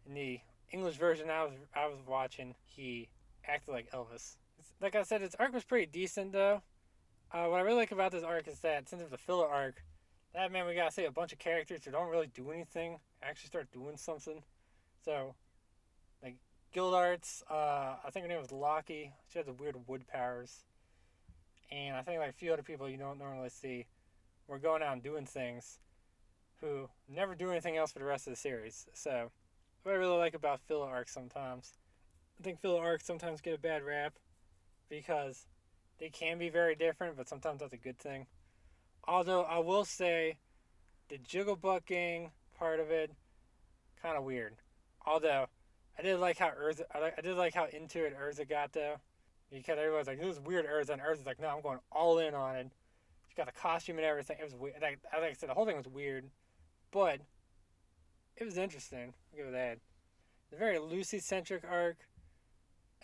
in the English version I was watching, he acted like Elvis. Like I said, this arc was pretty decent though. What I really like about this arc is that since it was a filler arc, that meant we gotta see a bunch of characters who don't really do anything actually start doing something. So, Guild Arts, I think her name was Loki. She has the weird wood powers. And I think a few other people you don't normally see were going out and doing things who never do anything else for the rest of the series. So, what I really like about filler arcs sometimes, I think filler arcs sometimes get a bad rap because they can be very different, but sometimes that's a good thing. Although I will say the Jigglebutt gang part of it, kind of weird. Although I did like how into it Urza got though, because everyone's like, "This is weird, Urza," and Urza's like, "No, I'm going all in on it." She got the costume and everything. It was weird. Like I said, the whole thing was weird, but it was interesting. I'll give it that. It's a very Lucy-centric arc.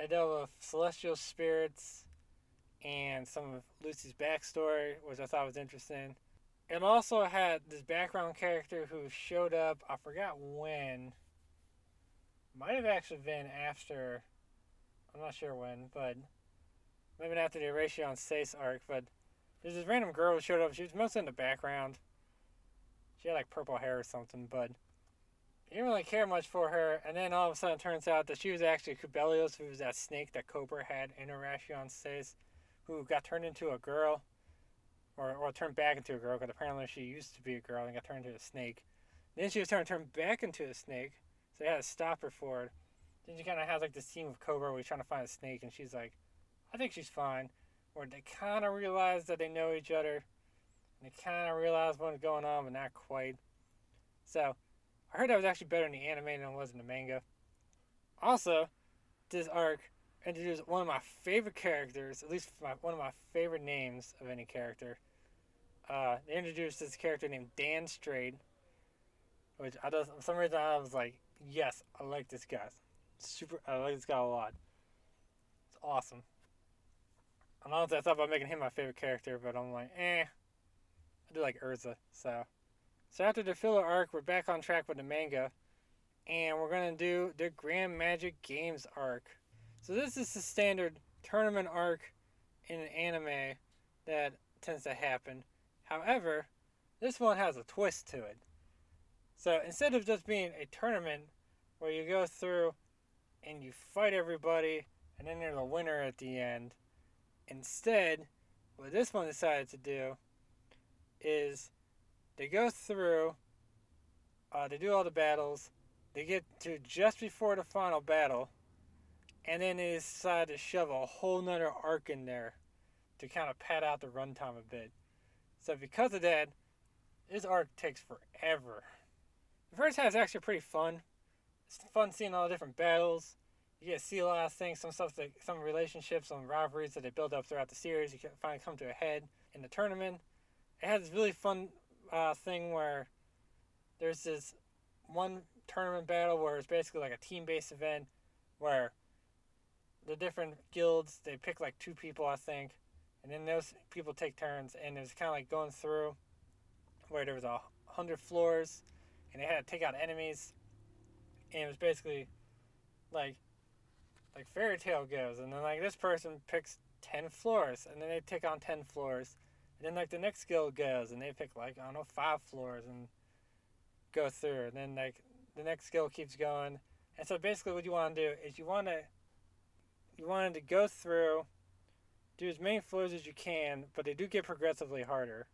I dealt with celestial spirits and some of Lucy's backstory, which I thought was interesting. It also had this background character who showed up, I forgot when. Might have actually been after, I'm not sure when, but maybe after the Erasion Sace arc, but there's this random girl who showed up. She was mostly in the background. She had purple hair or something, but you didn't really care much for her. And then all of a sudden it turns out that she was actually Kubelios, who was that snake that Cobra had in Erasion Sace, who got turned into a girl, or turned back into a girl, because apparently she used to be a girl and got turned into a snake. Then she was turned back into a snake, so they had to stop her for it. Then she kind of has this scene with Cobra where he's trying to find a snake, and she's like, I think she's fine. where they kind of realize that they know each other, and they kind of realize what's going on, but not quite. So, I heard that was actually better in the anime than it was in the manga. Also, this arc introduced one of my favorite characters, at least one of my favorite names of any character. They introduced this character named Dan Straight, which for some reason I was like, yes, I like this guy. I like this guy a lot. It's awesome. And honestly, I thought about making him my favorite character, but I'm like, I do like Urza. So after the filler arc, we're back on track with the manga, and we're gonna do the Grand Magic Games arc. So this is the standard tournament arc in an anime that tends to happen. However, this one has a twist to it. So instead of just being a tournament where you go through and you fight everybody and then there's a winner at the end, instead, what this one decided to do is they go through, they do all the battles, they get to just before the final battle, and then they decide to shove a whole nother arc in there to kind of pad out the runtime a bit. So because of that, this arc takes forever. The first half is actually pretty fun. It's fun seeing all the different battles. You get to see a lot of things, some relationships, some rivalries that they build up throughout the series. You can finally come to a head in the tournament. It has this really fun thing where there's this one tournament battle where it's basically like a team-based event where the different guilds, they pick like 2 people, I think, and then those people take turns, and it was kind of like going through where there was 100 floors, and they had to take out enemies, and it was basically like Fairy Tail goes, and then like this person picks 10 floors, and then they take on 10 floors, and then like the next guild goes, and they pick like, I don't know, 5 floors, and go through, and then like the next guild keeps going, and so basically what you want to do is you wanted to go through, do as many floors as you can, but they do get progressively harder,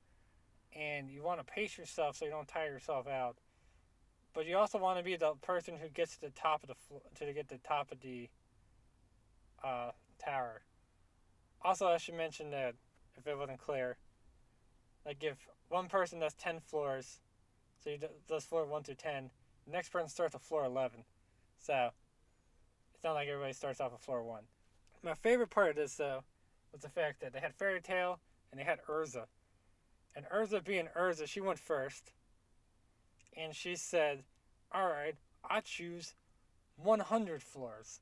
and you want to pace yourself so you don't tire yourself out. But you also want to be the person who gets to the top of the top of the tower. Also, I should mention that if it wasn't clear, like if one person does 10 floors, so he does floor 1 through 10, the next person starts at floor 11. So it's not like everybody starts off at floor 1. My favorite part of this though was the fact that they had Fairy Tail and they had Urza. And Urza being Urza, she went first. And she said, alright, I choose 100 floors.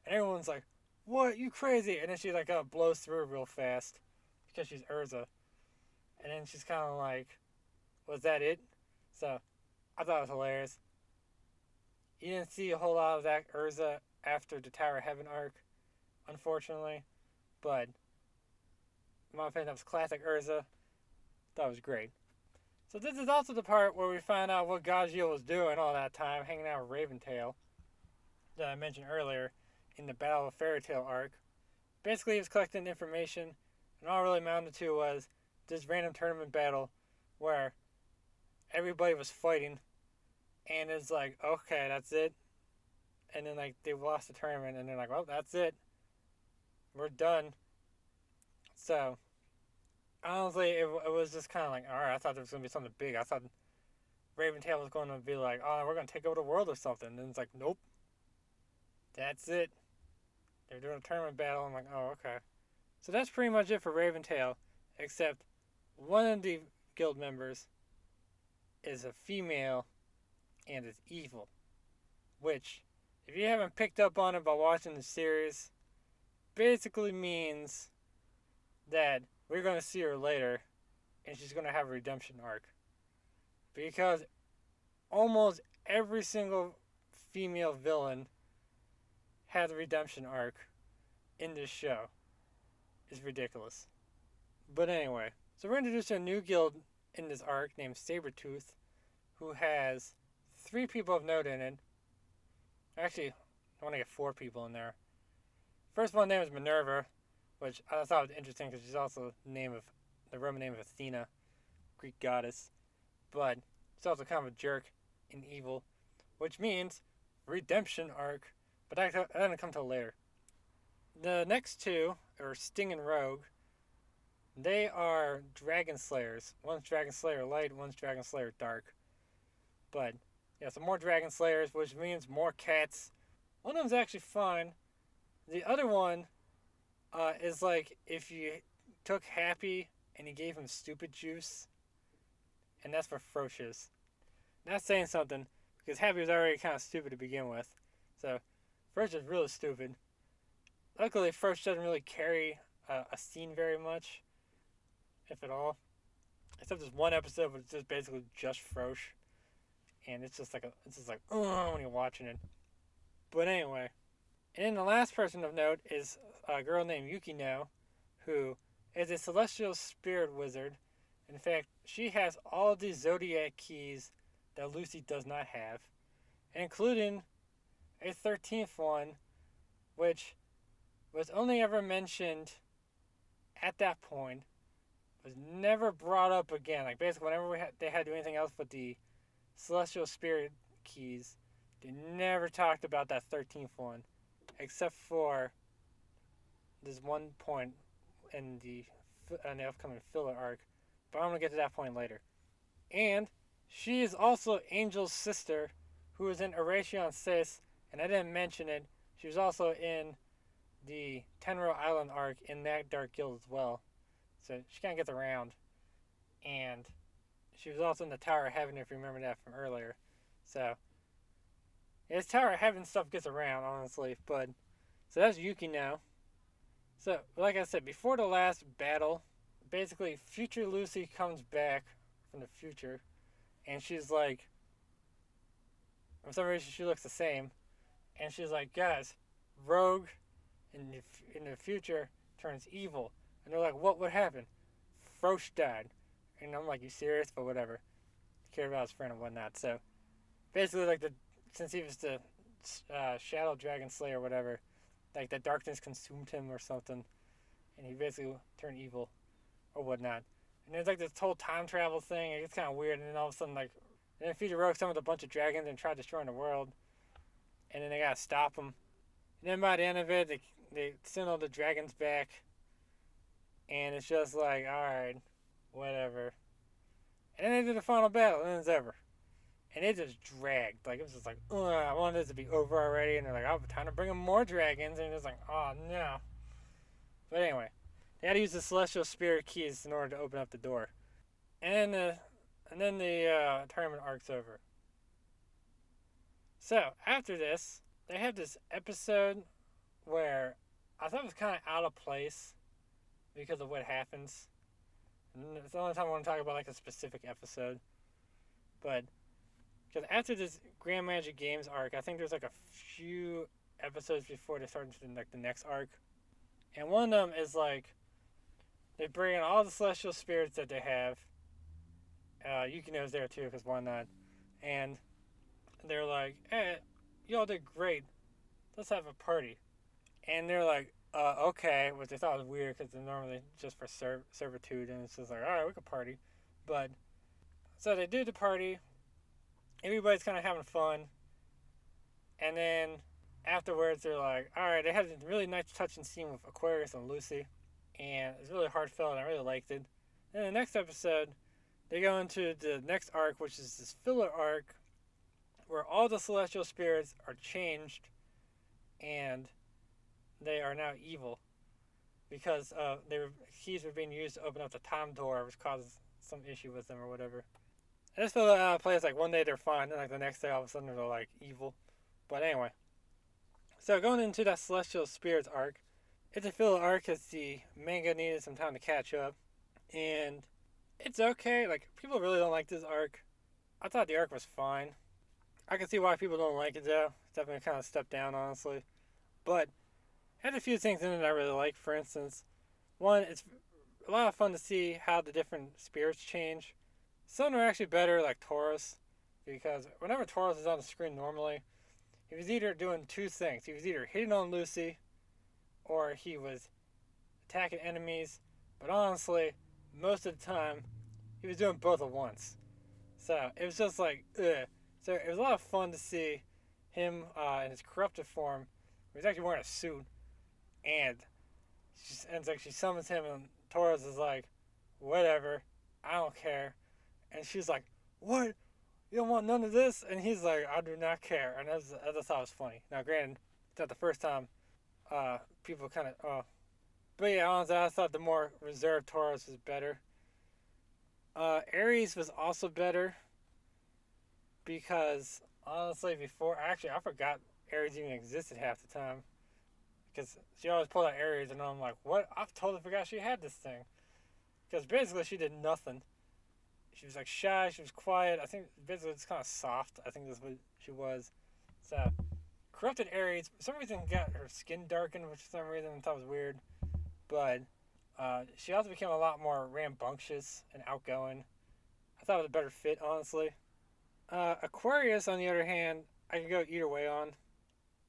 And everyone's like, what? You crazy? And then she like blows through real fast because she's Urza. And then she's kind of like, was that it? So I thought it was hilarious. You didn't see a whole lot of that Urza after the Tower of Heaven arc, unfortunately. But in my opinion, that was classic Urza. That was great. So this is also the part where we find out what Gajeel was doing all that time, hanging out with Raventail, that I mentioned earlier in the Battle of Fairy Tail arc. Basically, he was collecting information, and all it really amounted to was this random tournament battle where everybody was fighting, and it's like, okay, that's it. And then like they lost the tournament, and they're like, well, that's it. We're done. So honestly, it was just kind of like, alright, I thought there was going to be something big. I thought Raventail was going to be like, oh, we're going to take over the world or something. And it's like, nope. That's it. They're doing a tournament battle. I'm like, oh, okay. So that's pretty much it for Raventail, except one of the guild members is a female and is evil. Which, if you haven't picked up on it by watching the series, basically means that we're going to see her later, and she's going to have a redemption arc. Because almost every single female villain has a redemption arc in this show. It's ridiculous. But anyway, so we're introducing a new guild in this arc named Sabretooth, who has 3 people of note in it. Actually, I want to get 4 people in there. First one name is Minerva, which I thought was interesting because she's also the Roman name of Athena, Greek goddess. But she's also kind of a jerk and evil, which means redemption arc. But that doesn't come till later. The next 2 are Sting and Rogue, They are dragon slayers. One's dragon slayer light, one's dragon slayer dark. But yeah, so more dragon slayers, which means more cats. One of them's actually fine. The other one is like if you took Happy and you gave him stupid juice, and that's what Frosh is. Not saying something because Happy was already kind of stupid to begin with. So Frosh is really stupid. Luckily, Frosh doesn't really carry a scene very much, if at all. Except there's one episode where it's just basically just Frosh, and it's just like when you're watching it. But anyway, and then the last person of note is a girl named Yukino, who is a celestial spirit wizard. In fact, she has all of these zodiac keys that Lucy does not have, including a 13th one, which was only ever mentioned at that point, was never brought up again. Like basically, whenever they had to do anything else with the celestial spirit keys, they never talked about that 13th one, except for this one point in the upcoming filler arc. But I'm gonna get to that point later. And she is also Angel's sister, who is in Eration 6, and I didn't mention it. She was also in the Tenro Island arc in that Dark Guild as well. So she kind of gets around. And she was also in the Tower of Heaven, if you remember that from earlier. So, this Tower of Heaven stuff gets around, honestly. But, so that's Yuki now. So, like I said, before the last battle, basically, future Lucy comes back from the future. And she's like, for some reason she looks the same. And she's like, guys, Rogue in the future turns evil. And they're like, what would happen? Frosh died. And I'm like, you serious? But whatever. He cared about his friend and whatnot. So basically, like since he was the Shadow Dragon Slayer or whatever, like the darkness consumed him or something, and he basically turned evil or whatnot. And there's like this whole time travel thing. It gets kind of weird. And then all of a sudden, like, then Future Rogue summoned a bunch of dragons and tried destroying the world. And then they gotta stop him. And then by the end of it, they send all the dragons back. And it's just like, alright, whatever. And then they did the final battle, and it's over. And it just dragged. Like, it was just like, I wanted this to be over already. And they're like, oh, time to bring in more dragons. And it's like, oh, no. But anyway, they had to use the Celestial Spirit keys in order to open up the door. And then the tournament arc's over. So, after this, they have this episode where I thought it was kind of out of place because of what happens. And it's the only time I want to talk about like a specific episode. But because after this Grand Magic Games arc, I think there's like a few episodes before they start into like the next arc. And one of them is like they bring in all the celestial spirits that they have. Yukino's there too, because why not? And they're like, hey, y'all did great. Let's have a party. And they're like, okay, which they thought was weird because they're normally just for servitude, and it's just like, alright, we could party. But, so they do the party. Everybody's kind of having fun. And then afterwards, they're like, alright, they had a really nice touching scene with Aquarius and Lucy. And it's really heartfelt, and I really liked it. Then the next episode, they go into the next arc, which is this filler arc, where all the celestial spirits are changed, and they are now evil because keys were being used to open up the time door, which causes some issue with them or whatever. And this filler plays like one day they're fine, and like the next day all of a sudden they're like evil. But anyway, so going into that celestial spirits arc, it's a filler arc because the manga needed some time to catch up, and it's okay. Like, people really don't like this arc. I thought the arc was fine. I can see why people don't like it though. It's definitely kind of a step down, honestly. But it had a few things in it I really like. For instance, one, it's a lot of fun to see how the different spirits change. Some are actually better, like Taurus, because whenever Taurus is on the screen normally, he was either doing two things. He was either hitting on Lucy, or he was attacking enemies. But honestly, most of the time, he was doing both at once. So it was just like, ugh. So it was a lot of fun to see him in his corrupted form. He's actually wearing a suit, and it's like she summons him, and Taurus is like, whatever, I don't care. And she's like, what? You don't want none of this? And he's like, I do not care. And I just thought it was funny. Now, granted, it's not the first time people kind of, but yeah, honestly, I thought the more reserved Taurus was better. Aries was also better because, honestly, before, actually, I forgot Aries even existed half the time. Because she always pulled out Aries, and I'm like, what? I totally forgot she had this thing. Because basically, she did nothing. She was like shy, she was quiet. I think basically it's kind of soft. I think that's what she was. So, corrupted Aries, for some reason, got her skin darkened, which for some reason I thought was weird. But she also became a lot more rambunctious and outgoing. I thought it was a better fit, honestly. Aquarius, on the other hand, I could go either way on.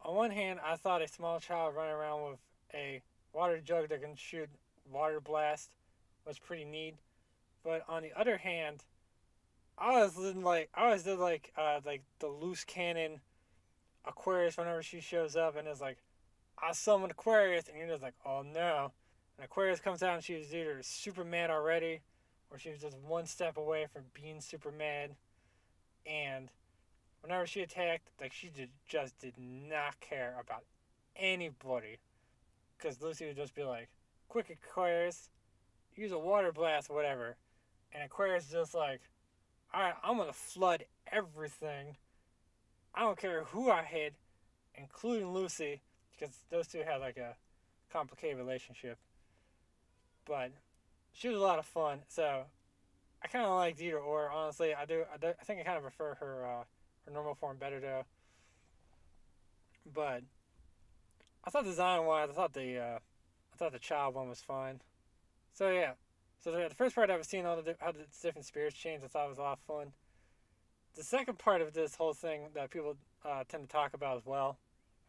On one hand, I thought a small child running around with a water jug that can shoot water blast was pretty neat. But on the other hand, I always did like the loose cannon Aquarius whenever she shows up and is like, I summoned Aquarius, and you're just like, oh no. And Aquarius comes out and she was either super mad already, or she was just one step away from being super mad. And whenever she attacked, like just did not care about anybody, because Lucy would just be like, quick Aquarius, use a water blast, whatever. And Aquarius is just like, alright, I'm gonna flood everything. I don't care who I hit, including Lucy, because those two had like a complicated relationship. But she was a lot of fun, so I kind of liked either or. Honestly, I think I kind of prefer her normal form better though. But I thought design wise, I thought the child one was fine. So yeah, so the first part I was seeing how the different spirits change. I thought it was a lot of fun. The second part of this whole thing that people tend to talk about as well,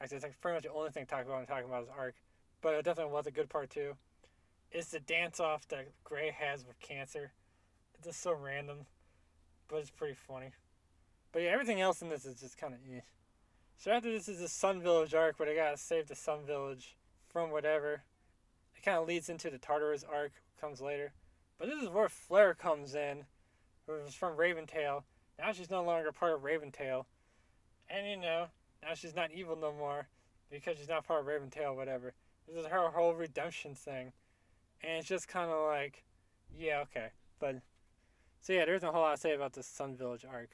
actually it's like pretty much the only thing to talk about when talking about is Arc, but it definitely was a good part too, is the dance off that Gray has with Cancer. It's just so random, but it's pretty funny. But yeah, everything else in this is just kind of eh. So after this is the Sun Village arc where they gotta save the Sun Village from whatever. It kind of leads into the Tartarus arc, comes later. But this is where Flare comes in, who was from Raventail. Now she's no longer part of Raventail. And now she's not evil no more because she's not part of Raventail, whatever. This is her whole redemption thing. And it's just kind of like, yeah, okay. But, so yeah, there's a whole lot to say about the Sun Village arc.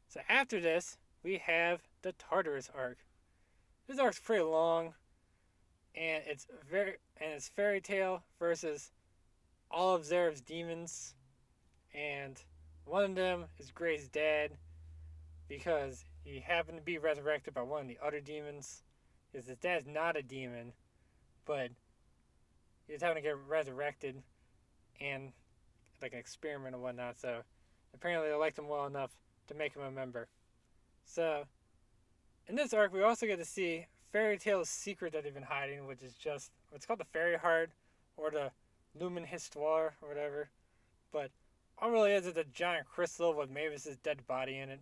So after this, we have the Tartarus arc. This arc's pretty long, and it's Fairy Tail versus all of Zerev's demons, and one of them is Gray's dad because he happened to be resurrected by one of the other demons. Because his dad's not a demon, but he's having to get resurrected and like an experiment and whatnot. So apparently they liked him well enough to make him a member. So in this arc, we also get to see Fairy Tail's secret that they've been hiding, which is just what's called the Fairy Heart or the Lumen Histoire or whatever. But all it really is a giant crystal with Mavis's dead body in it.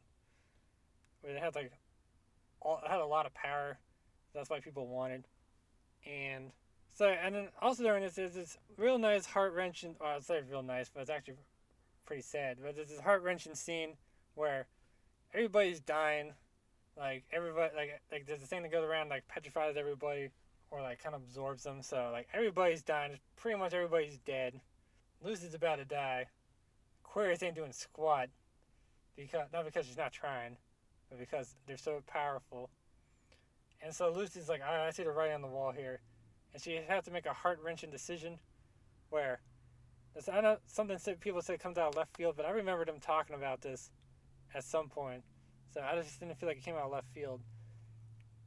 Where it had it had a lot of power. That's why people wanted. And then also during this, there's this real nice heart wrenching. Well, I'd say real nice, but it's actually pretty sad. But there's this heart wrenching scene where everybody's dying. Like everybody, like there's a thing that goes around like petrifies everybody, or like kind of absorbs them. So like everybody's dying. Pretty much everybody's dead. Lucy's about to die. Aquarius ain't doing squat not because she's not trying, but because they're so powerful. And so Lucy's like, I see the writing on the wall here, and she has to make a heart-wrenching decision. Where I know something people say comes out of left field, but I remember them talking about this at some point. So I just didn't feel like it came out of left field.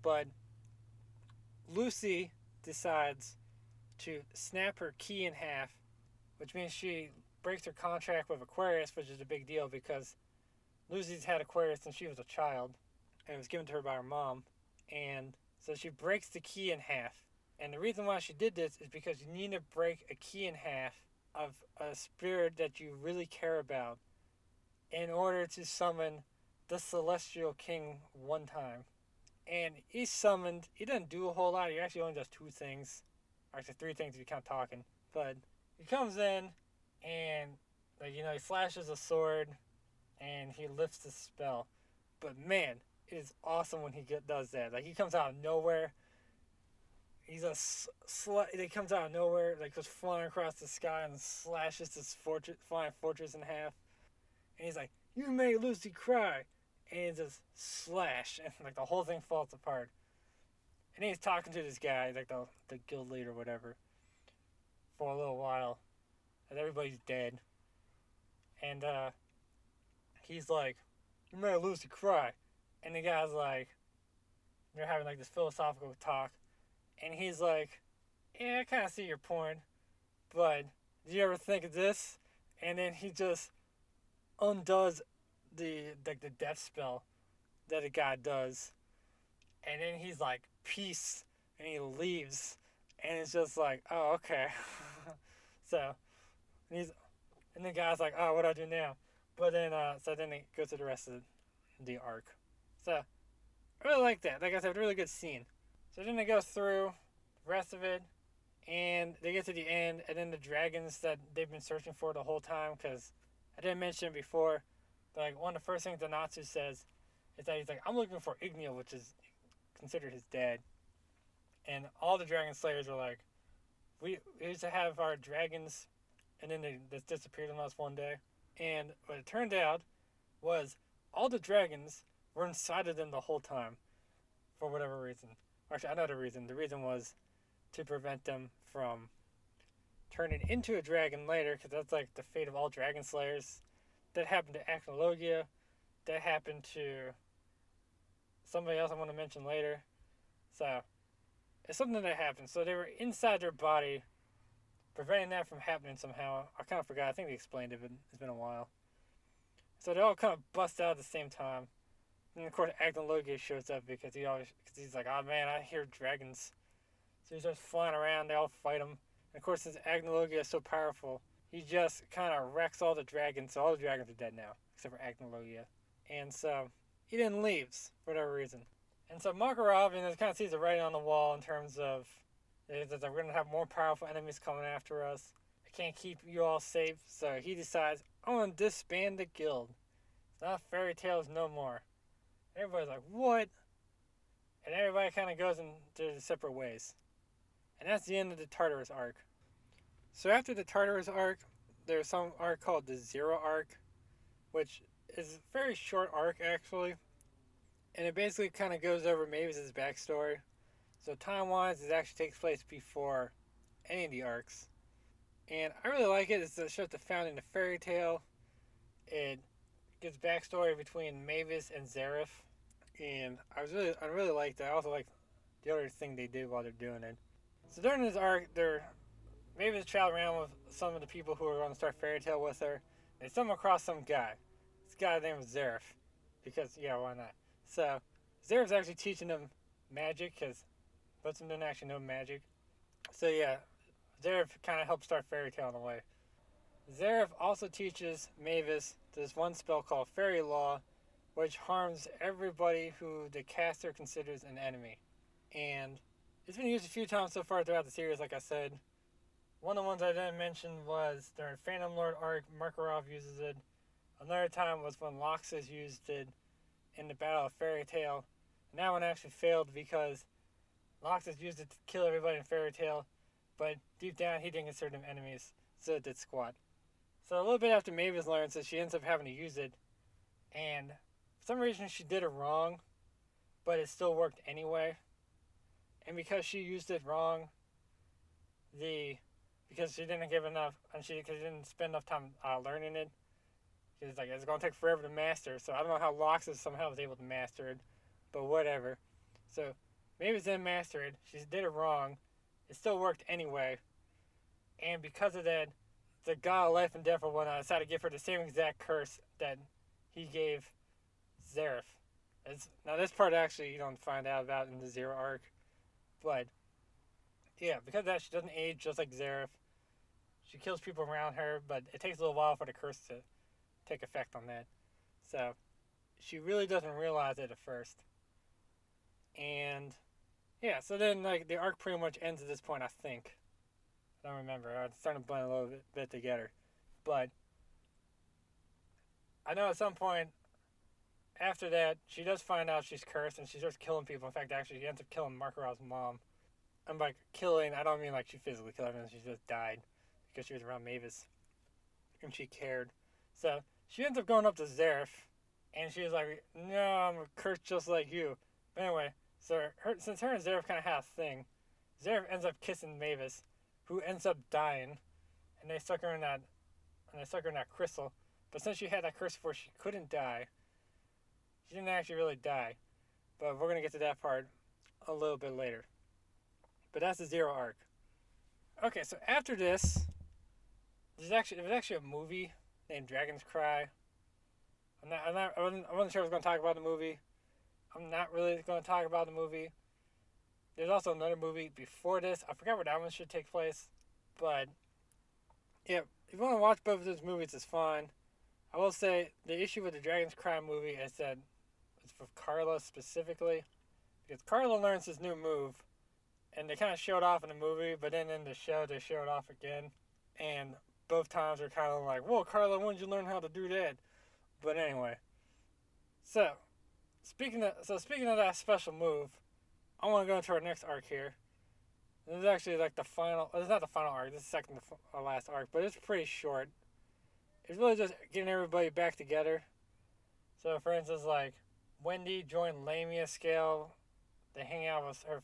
But Lucy decides to snap her key in half, which means she breaks her contract with Aquarius, which is a big deal because Lucy's had Aquarius since she was a child, and it was given to her by her mom. And so she breaks the key in half. And the reason why she did this is because you need to break a key in half of a spirit that you really care about in order to summon the Celestial King one time. And he doesn't do a whole lot. He actually only does 2 things. Or actually 3 things if you count talking. But he comes in and like he flashes a sword and he lifts the spell. But man, it is awesome when does that. Like he comes out of nowhere. He comes out of nowhere, like goes flying across the sky and slashes this flying fortress in half. And he's like, "You made Lucy cry," and he just slash, and like the whole thing falls apart. And he's talking to this guy, like the guild leader or whatever, for a little while, and everybody's dead. And he's like, "You made Lucy cry," and the guy's like, they're having like this philosophical talk, and he's like, "Yeah, I kind of see your point, but do you ever think of this?" And then he just undoes the death spell that a guy does, and then he's like, "Peace," and he leaves, and it's just like, "Oh, okay." So and the guy's like, "Oh, what do I do now?" But then then it goes to the rest of the arc. So I really like that. Like I said, really good scene. So then they go through the rest of it, and they get to the end, and then the dragons that they've been searching for the whole time, because I didn't mention it before, but like one of the first things the Natsu says is that he's like, "I'm looking for Igneel," which is considered his dad. And all the dragon slayers are like, we used to have our dragons, and then they just disappeared on us one day. And what it turned out was all the dragons were inside of them the whole time, for whatever reason. Actually, I know the reason. The reason was to prevent them from turning into a dragon later, because that's like the fate of all dragon slayers. That happened to Acnologia. That happened to somebody else I want to mention later. So it's something that happened. So they were inside their body, preventing that from happening somehow. I kind of forgot. I think they explained it, but it's been a while. So they all kind of bust out at the same time. And of course, Acnologia shows up because he's like, "Oh man, I hear dragons." So he starts flying around. They all fight him. And of course, since Acnologia is so powerful, he just kind of wrecks all the dragons. So all the dragons are dead now, except for Acnologia. And so he then leaves for whatever reason. And so Makarov kind of sees the writing on the wall in terms of that we're going to have more powerful enemies coming after us. I can't keep you all safe. So he decides, "I want to disband the guild. It's not fairy tales no more." Everybody's like, "What?" And everybody kind of goes in their separate ways. And that's the end of the Tartarus arc. So after the Tartarus arc, there's some arc called the Zero arc, which is a very short arc actually. And it basically kind of goes over Mavis' backstory. So time-wise, it actually takes place before any of the arcs. And I really like it. It shows the founding of Fairy Tail. It gives backstory between Mavis and Zareth. And I really like that. I also like the other thing they do while they're doing it. So during this arc, Mavis traveling around with some of the people who are going to start Fairy Tail with her. They stumble across some guy. This guy named Zareth. Because, yeah, why not? So, Zareth's actually teaching them magic, because most of them didn't actually know magic. So, yeah, Zareth kind of helped start Fairy Tail in a way. Zareth also teaches Mavis this one spell called Fairy Law, which harms everybody who the caster considers an enemy. And it's been used a few times so far throughout the series, like I said. One of the ones I didn't mention was during Phantom Lord arc, Makarov uses it. Another time was when Loxus used it in the Battle of Fairy Tail. And that one actually failed because Loxus used it to kill everybody in Fairy Tail, but deep down he didn't consider them enemies, so it did squat. So a little bit after Mavis learns it, she ends up having to use it, and for some reason she did it wrong, but it still worked anyway. And because she used it wrong, because she didn't give enough, and she didn't spend enough time learning it, she's like, it's going to take forever to master. So I don't know how Loxus somehow was able to master it, but whatever. So Mavis didn't master it. She did it wrong. It still worked anyway. And because of that, the god of life and death or whatnot decided to give her the same exact curse that he gave Zareth. Now this part actually you don't find out about in the Zero arc. But yeah, because of that she doesn't age just like Zareth. She kills people around her, but it takes a little while for the curse to take effect on that. So she really doesn't realize it at first. And yeah, so then like the arc pretty much ends at this point, I think. I don't remember. I'm starting to blend a little bit together. But I know at some point after that, she does find out she's cursed and she starts killing people. In fact, actually, she ends up killing Markarov's mom. And by killing, I don't mean like she physically killed her, she just died because she was around Mavis and she cared. So she ends up going up to Zareth and she's like, no, I'm cursed just like you. But anyway, so since her and Zareth kind of had a thing, Zareth ends up kissing Mavis, who ends up dying, and they stuck her in that crystal. But since she had that curse before, she couldn't die. She didn't actually really die, but we're gonna get to that part a little bit later. But that's the Zero arc. Okay, so after this, there was actually a movie named Dragon's Cry. I wasn't sure I was going to talk about the movie. I'm not really going to talk about the movie. There's also another movie before this. I forgot where that one should take place. But, yeah, if you want to watch both of those movies, it's fine. I will say the issue with the Dragon's Cry movie is that it's for Carla specifically. Because Carla learns this new move. And they kind of showed off in the movie, but then in the show, they showed off again. And both times they're kind of like, whoa, Carla, when did you learn how to do that? But anyway. So, speaking of that special move, I want to go into our next arc here. This is actually like the final, it's not the final arc, this is the second to last arc, but it's pretty short. It's really just getting everybody back together. So, for instance, like, Wendy joined Lamia Scale. They hang out with her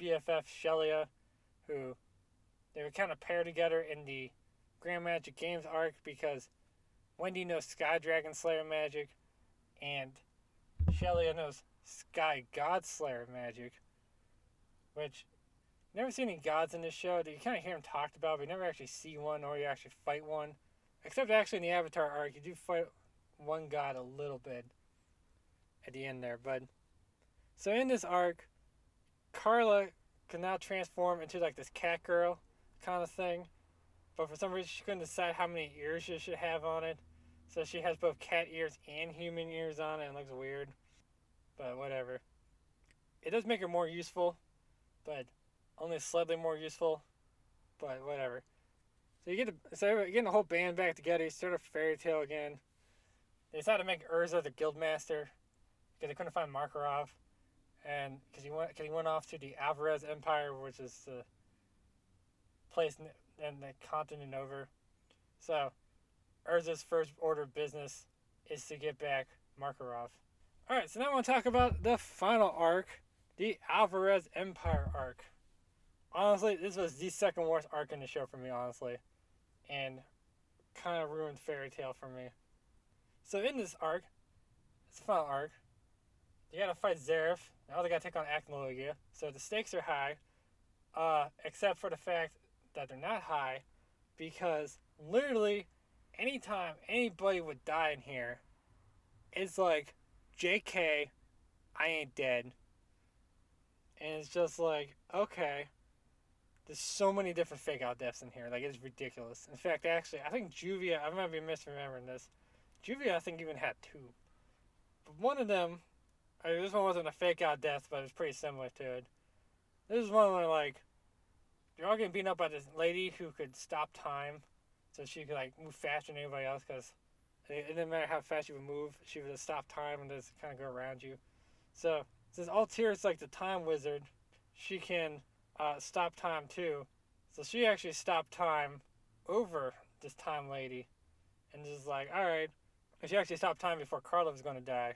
BFF Shelia, who they would kind of pair together in the Grand Magic Games arc because Wendy knows Sky Dragon Slayer magic and Shelia knows Sky God Slayer magic, which you never see any gods in this show. You kind of hear them talked about, but you never actually see one or you actually fight one. Except actually in the Avatar arc, you do fight one god a little bit at the end there. But so in this arc, Carla can now transform into like this cat girl kind of thing. But for some reason, she couldn't decide how many ears she should have on it. So she has both cat ears and human ears on it, and it looks weird. But whatever. It does make her more useful, but only slightly more useful. But whatever. So you're getting the whole band back together. You start a fairy tale again. They decided to make Urza the guildmaster because they couldn't find Makarov, and because he went off to the Alvarez Empire, which is the place and the continent over. So Urza's first order of business is to get back Makarov. Alright, so now I want to talk about the final arc, the Alvarez Empire arc. Honestly, this was the second worst arc in the show for me, honestly. And kind of ruined Fairy Tail for me. So in this arc, it's the final arc, you gotta fight Zareth. Now they gotta take on Acnologia. So the stakes are high, except for the fact that they're not high, because literally anytime anybody would die in here, it's like, JK, I ain't dead. And it's just like, okay. There's so many different fake out deaths in here. Like, it's ridiculous. In fact, actually, I think Juvia, I might be misremembering this. Juvia, I think, even had two. But one of them, this one wasn't a fake out death, but it was pretty similar to it. This is one where, like, you're all getting beaten up by this lady who could stop time. So she could, like, move faster than anybody else, because it didn't matter how fast you would move. She would just stop time and just kind of go around you. So, since Altair is like the time wizard, she can stop time too. So she actually stopped time over this time lady. And just like, alright. And she actually stopped time before Carla was going to die.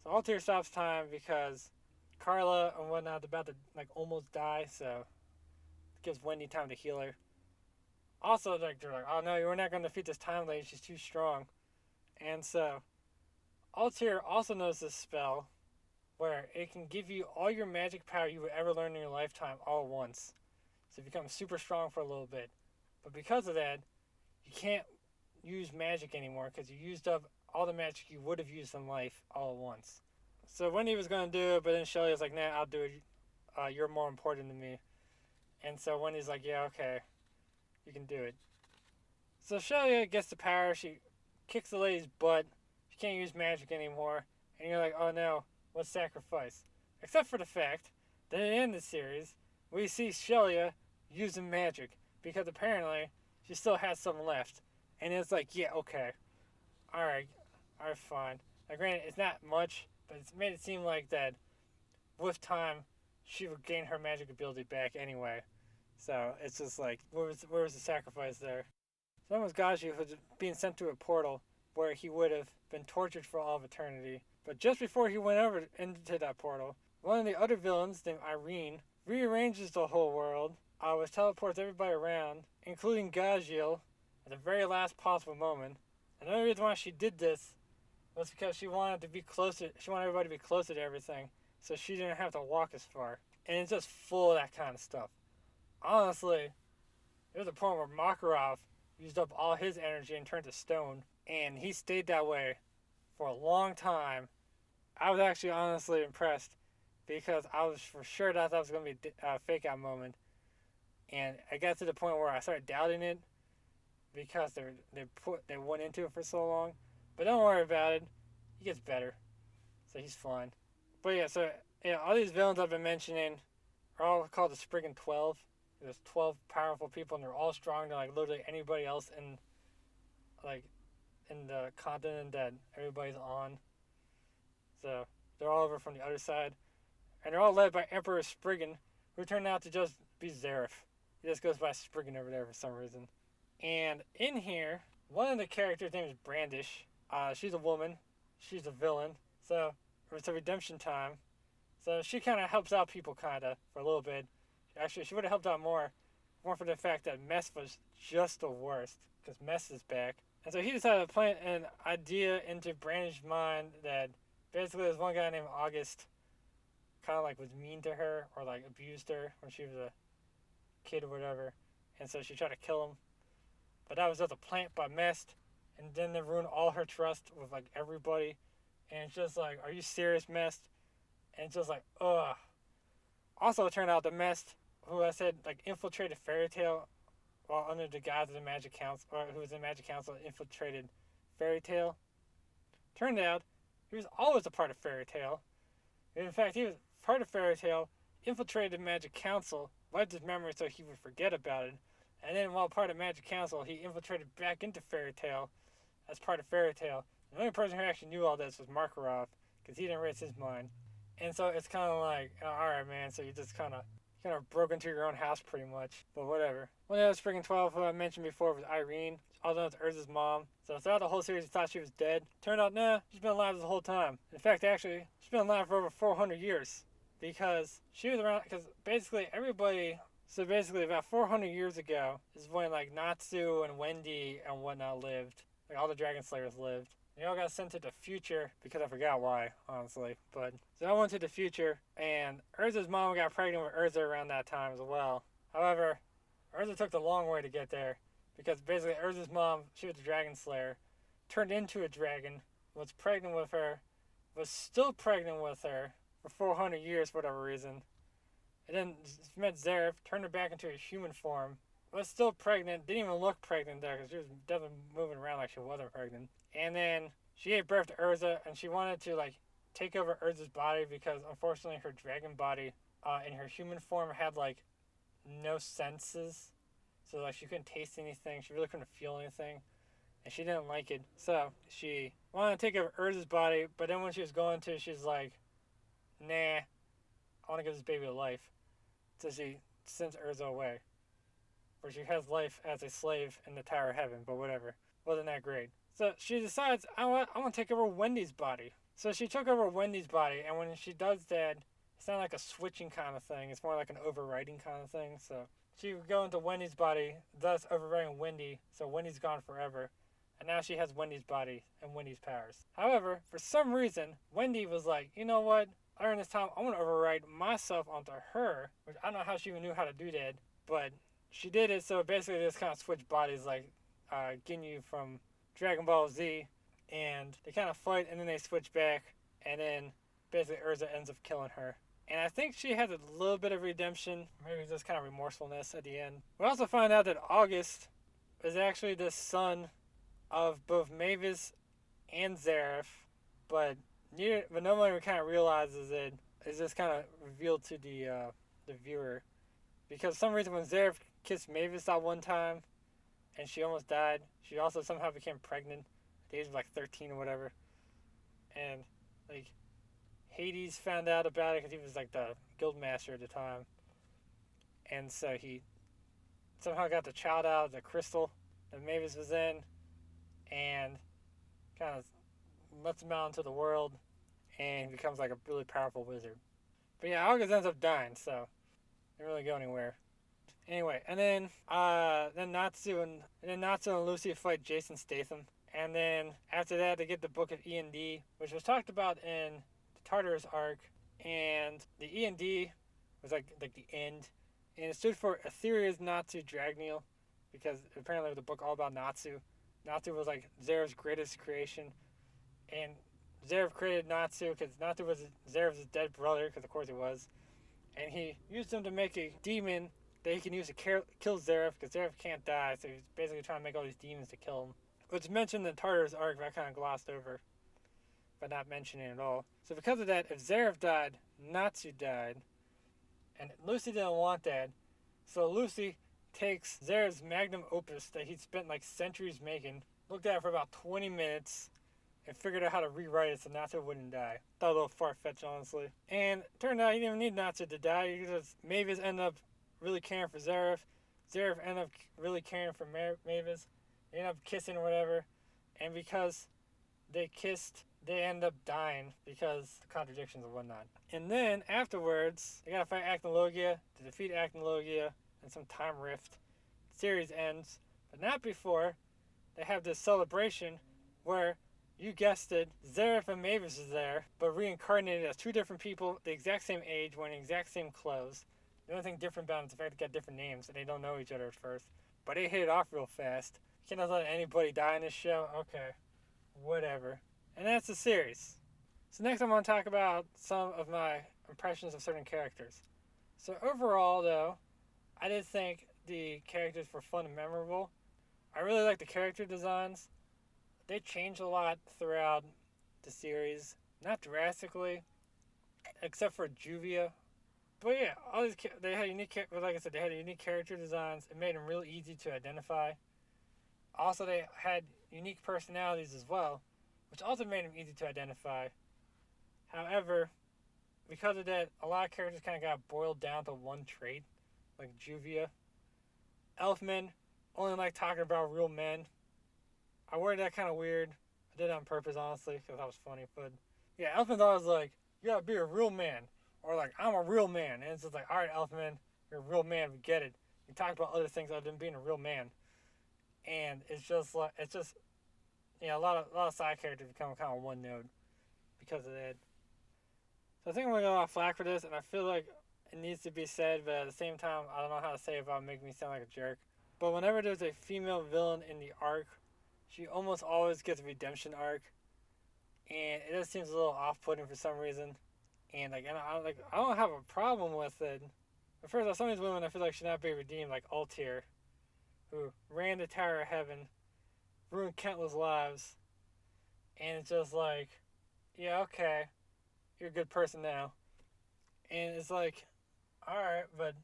So Altair stops time because Carla and whatnot about to like almost die. So it gives Wendy time to heal her. Also, like, they're like, oh no, we're not going to defeat this time lady. She's too strong. And so Altair also knows this spell where it can give you all your magic power you would ever learn in your lifetime all at once. So you become super strong for a little bit. But because of that, you can't use magic anymore because you used up all the magic you would have used in life all at once. So Wendy was going to do it, but then Shelly was like, nah, I'll do it. You're more important than me. And so Wendy's like, yeah, okay, you can do it. So Shelly gets the power. She kicks the lady's butt. She can't use magic anymore. And you're like, oh no. What sacrifice? Except for the fact that in the series, we see Shelia using magic. because apparently she still has some left. And it's like, yeah, okay, alright, fine. Now, granted, it's not much, but it's made it seem like that with time, she would gain her magic ability back anyway. So it's just like, where was the sacrifice there? So then was Gaji, who was being sent to a portal where he would have been tortured for all of eternity. But just before he went over into that portal, one of the other villains, named Irene, rearranges the whole world, which teleports everybody around, including Gajiel, at the very last possible moment. And the only reason why she did this was because she wanted to be closer. She wanted everybody to be closer to everything, so she didn't have to walk as far. And it's just full of that kind of stuff. Honestly, there was a point where Makarov used up all his energy and turned to stone, and he stayed that way for a long time. I was actually honestly impressed because I was for sure that was going to be a fake out moment, and I got to the point where I started doubting it because they went into it for so long. But don't worry about it; he gets better, so he's fine. But yeah, so yeah, all these villains I've been mentioning are all called the Spriggan 12. There's 12 powerful people, and they're all stronger than like literally anybody else in the continent that everybody's on. So they're all over from the other side, and they're all led by Emperor Spriggan, who turned out to just be Zareth. He just goes by Spriggan over there for some reason. And in here, one of the characters' name is Brandish. She's a woman. She's a villain. So it's a redemption time. So she kind of helps out people for a little bit. Actually, she would have helped out more for the fact that Mess was just the worst, because Mess is back. And so he decided to plant an idea into Brandish's mind that basically there's one guy named August kind of like was mean to her or like abused her when she was a kid or whatever. And so she tried to kill him. But that was just a plant by Mest, and then they ruined all her trust with like everybody. And it's just like, are you serious, Mest? And it's just like, ugh. Also, it turned out the Mest, who I said like infiltrated Fairy Tail while under the guise of the Magic Council, or who was in Magic Council, infiltrated Fairy Tail. Turned out he was always a part of Fairy Tail. In fact, he was part of Fairy Tail, infiltrated Magic Council, wiped his memory so he would forget about it, and then while part of Magic Council, he infiltrated back into Fairy Tail as part of Fairy Tail. The only person who actually knew all this was Makarov, because he didn't raise his mind. And so it's kind of like, alright, man, so you just kind of broke into your own house pretty much, but whatever. One of the other Spriggan 12 who I mentioned before was Irene, also known as Urza's mom. So throughout the whole series, you thought she was dead. Turned out, nah, she's been alive this whole time. In fact, actually, she's been alive for over 400 years, because she was around, because basically everybody, so basically about 400 years ago is when like Natsu and Wendy and whatnot lived. Like all the Dragon Slayers lived. They all got sent to the future because I forgot why, honestly. But so I went to the future, and Urza's mom got pregnant with Urza around that time as well. However, Urza took the long way to get there because basically Urza's mom, she was a Dragon Slayer, turned into a dragon, was pregnant with her, was still pregnant with her for 400 years for whatever reason. And then met Zareth, turned her back into a human form, was still pregnant, didn't even look pregnant there because she was definitely moving around like she wasn't pregnant. And then she gave birth to Urza, and she wanted to like take over Urza's body because unfortunately her dragon body in her human form had like no senses. So like she couldn't taste anything, she really couldn't feel anything, and she didn't like it. So she wanted to take over Urza's body, but then when she was going to, she's like, nah, I want to give this baby a life. So she sends Urza away, where she has life as a slave in the Tower of Heaven, but whatever. Wasn't that great. So she decides, I want to take over Wendy's body. So she took over Wendy's body, and when she does that, it's not like a switching kind of thing. It's more like an overriding kind of thing. So she would go into Wendy's body, thus overriding Wendy, so Wendy's gone forever. And now she has Wendy's body and Wendy's powers. However, for some reason, Wendy was like, you know what? During this time, I want to override myself onto her, which I don't know how she even knew how to do that, but she did it, so basically they just kind of switched bodies like Ginyu from Dragon Ball Z, and they kind of fight, and then they switch back, and then basically Urza ends up killing her. And I think she has a little bit of redemption, maybe just kind of remorsefulness at the end. We also find out that August is actually the son of both Mavis and Zareth, but no one kind of realizes it. It's just kind of revealed to the viewer, because for some reason when Zareth kissed Mavis that one time, and she almost died. She also somehow became pregnant at the age of like 13 or whatever. And like Hades found out about it because he was like the guild master at the time, and so he somehow got the child out of the crystal that Mavis was in, and kind of lets him out into the world, and he becomes like a really powerful wizard. But yeah, August ends up dying, so didn't really go anywhere. Anyway, and then Natsu and Lucy fight Jason Statham, and then after that they get the Book of E&D, which was talked about in the Tartarus arc, and the E&D was like the end, and it stood for Aetheria's Natsu Dragneel, because apparently it was a book all about Natsu. Natsu was like Zerev's greatest creation, and Zerev created Natsu because Natsu was Zerev's dead brother, because of course he was, and he used him to make a demon that he can use to kill Zerev, because Zerev can't die, so he's basically trying to make all these demons to kill him. Which mentioned in the Tartarus arc, but I kind of glossed over by not mentioning it at all. So because of that, if Zerev died, Natsu died, and Lucy didn't want that, so Lucy takes Zerev's magnum opus that he'd spent like centuries making, looked at it for about 20 minutes, and figured out how to rewrite it so Natsu wouldn't die. Thought a little far-fetched, honestly. And turned out he didn't even need Natsu to die. Because Mavis ended up really caring for Zerev. Zerev ended up really caring for Mavis. They ended up kissing or whatever. And because they kissed, they end up dying because of contradictions and whatnot. And then afterwards, they gotta fight Acnologia to defeat Acnologia in some time rift. The series ends, but not before they have this celebration where, you guessed it, Zerev and Mavis is there, but reincarnated as two different people, the exact same age, wearing the exact same clothes. The only thing different about them is the fact they got different names and they don't know each other at first. But they hit it off real fast. You cannot let anybody die in this show? Okay, whatever. And that's the series. So next I'm going to talk about some of my impressions of certain characters. So overall though, I did think the characters were fun and memorable. I really like the character designs. They changed a lot throughout the series, not drastically, except for Juvia. But yeah, all these they had unique, like I said, they had unique character designs. It made them really easy to identify. Also, they had unique personalities as well, which also made them easy to identify. However, because of that, a lot of characters kind of got boiled down to one trait, like Juvia. Elfman only like talking about real men. I worded that kind of weird. I did it on purpose, honestly, because that was funny. But yeah, Elfman's always like, you gotta be a real man. Or like, I'm a real man. And it's just like, alright, Elfman, you're a real man, we get it. You talk about other things other than being a real man. And it's just like, a lot of side characters become kind of one note because of that. So I think I'm gonna go off flack for this, and I feel like it needs to be said, but at the same time, I don't know how to say it without making me sound like a jerk. But whenever there's a female villain in the arc, she almost always gets a redemption arc, and it just seems a little off-putting for some reason. And I don't have a problem with it. But first, some of these women I feel like should not be redeemed, like Altair, who ran the Tower of Heaven, ruined countless lives, and it's just like, yeah, okay, you're a good person now. And it's like, alright, but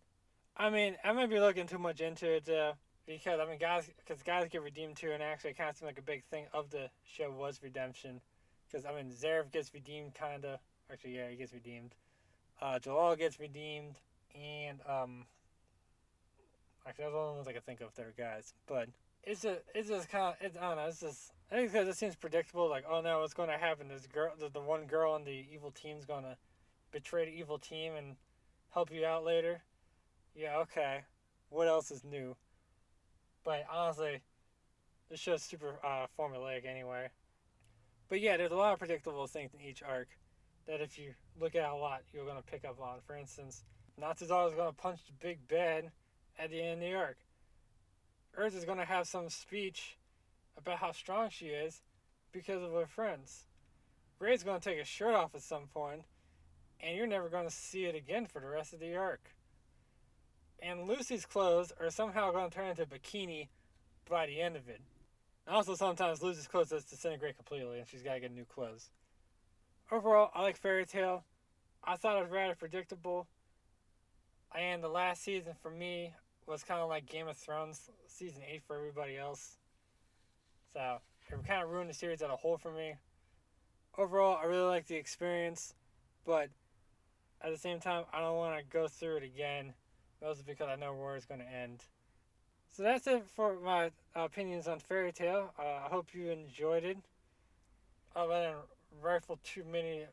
I mean, I might be looking too much into it, because guys get redeemed too, and actually it kind of seemed like a big thing of the show was redemption. Because Zerev gets redeemed, kinda. Actually, yeah, he gets redeemed. Jalal gets redeemed, and actually, that's all the ones I can think of that are guys. But it's just kind of, I don't know. It's just, I think because it seems predictable. Like, oh no, what's going to happen? The one girl on the evil team's going to betray the evil team and help you out later. Yeah, okay. What else is new? But honestly, this show's super formulaic anyway. But yeah, there's a lot of predictable things in each arc that if you look at a lot, you're going to pick up on. For instance, Natsu's always going to punch the big bad at the end of the arc. Earth is going to have some speech about how strong she is because of her friends. Ray's going to take his shirt off at some point, and you're never going to see it again for the rest of the arc. And Lucy's clothes are somehow going to turn into a bikini by the end of it. And also sometimes Lucy's clothes just disintegrate completely and she's got to get new clothes. Overall, I like Fairy Tail. I thought it was rather predictable. And the last season for me was kind of like Game of Thrones season 8 for everybody else. So it kind of ruined the series as a whole for me. Overall, I really like the experience, but at the same time, I don't want to go through it again, mostly because I know where it's going to end. So that's it for my opinions on Fairy Tale. I hope you enjoyed it. I didn't rifle too many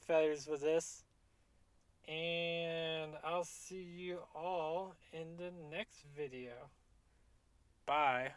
failures with this. And I'll see you all in the next video. Bye.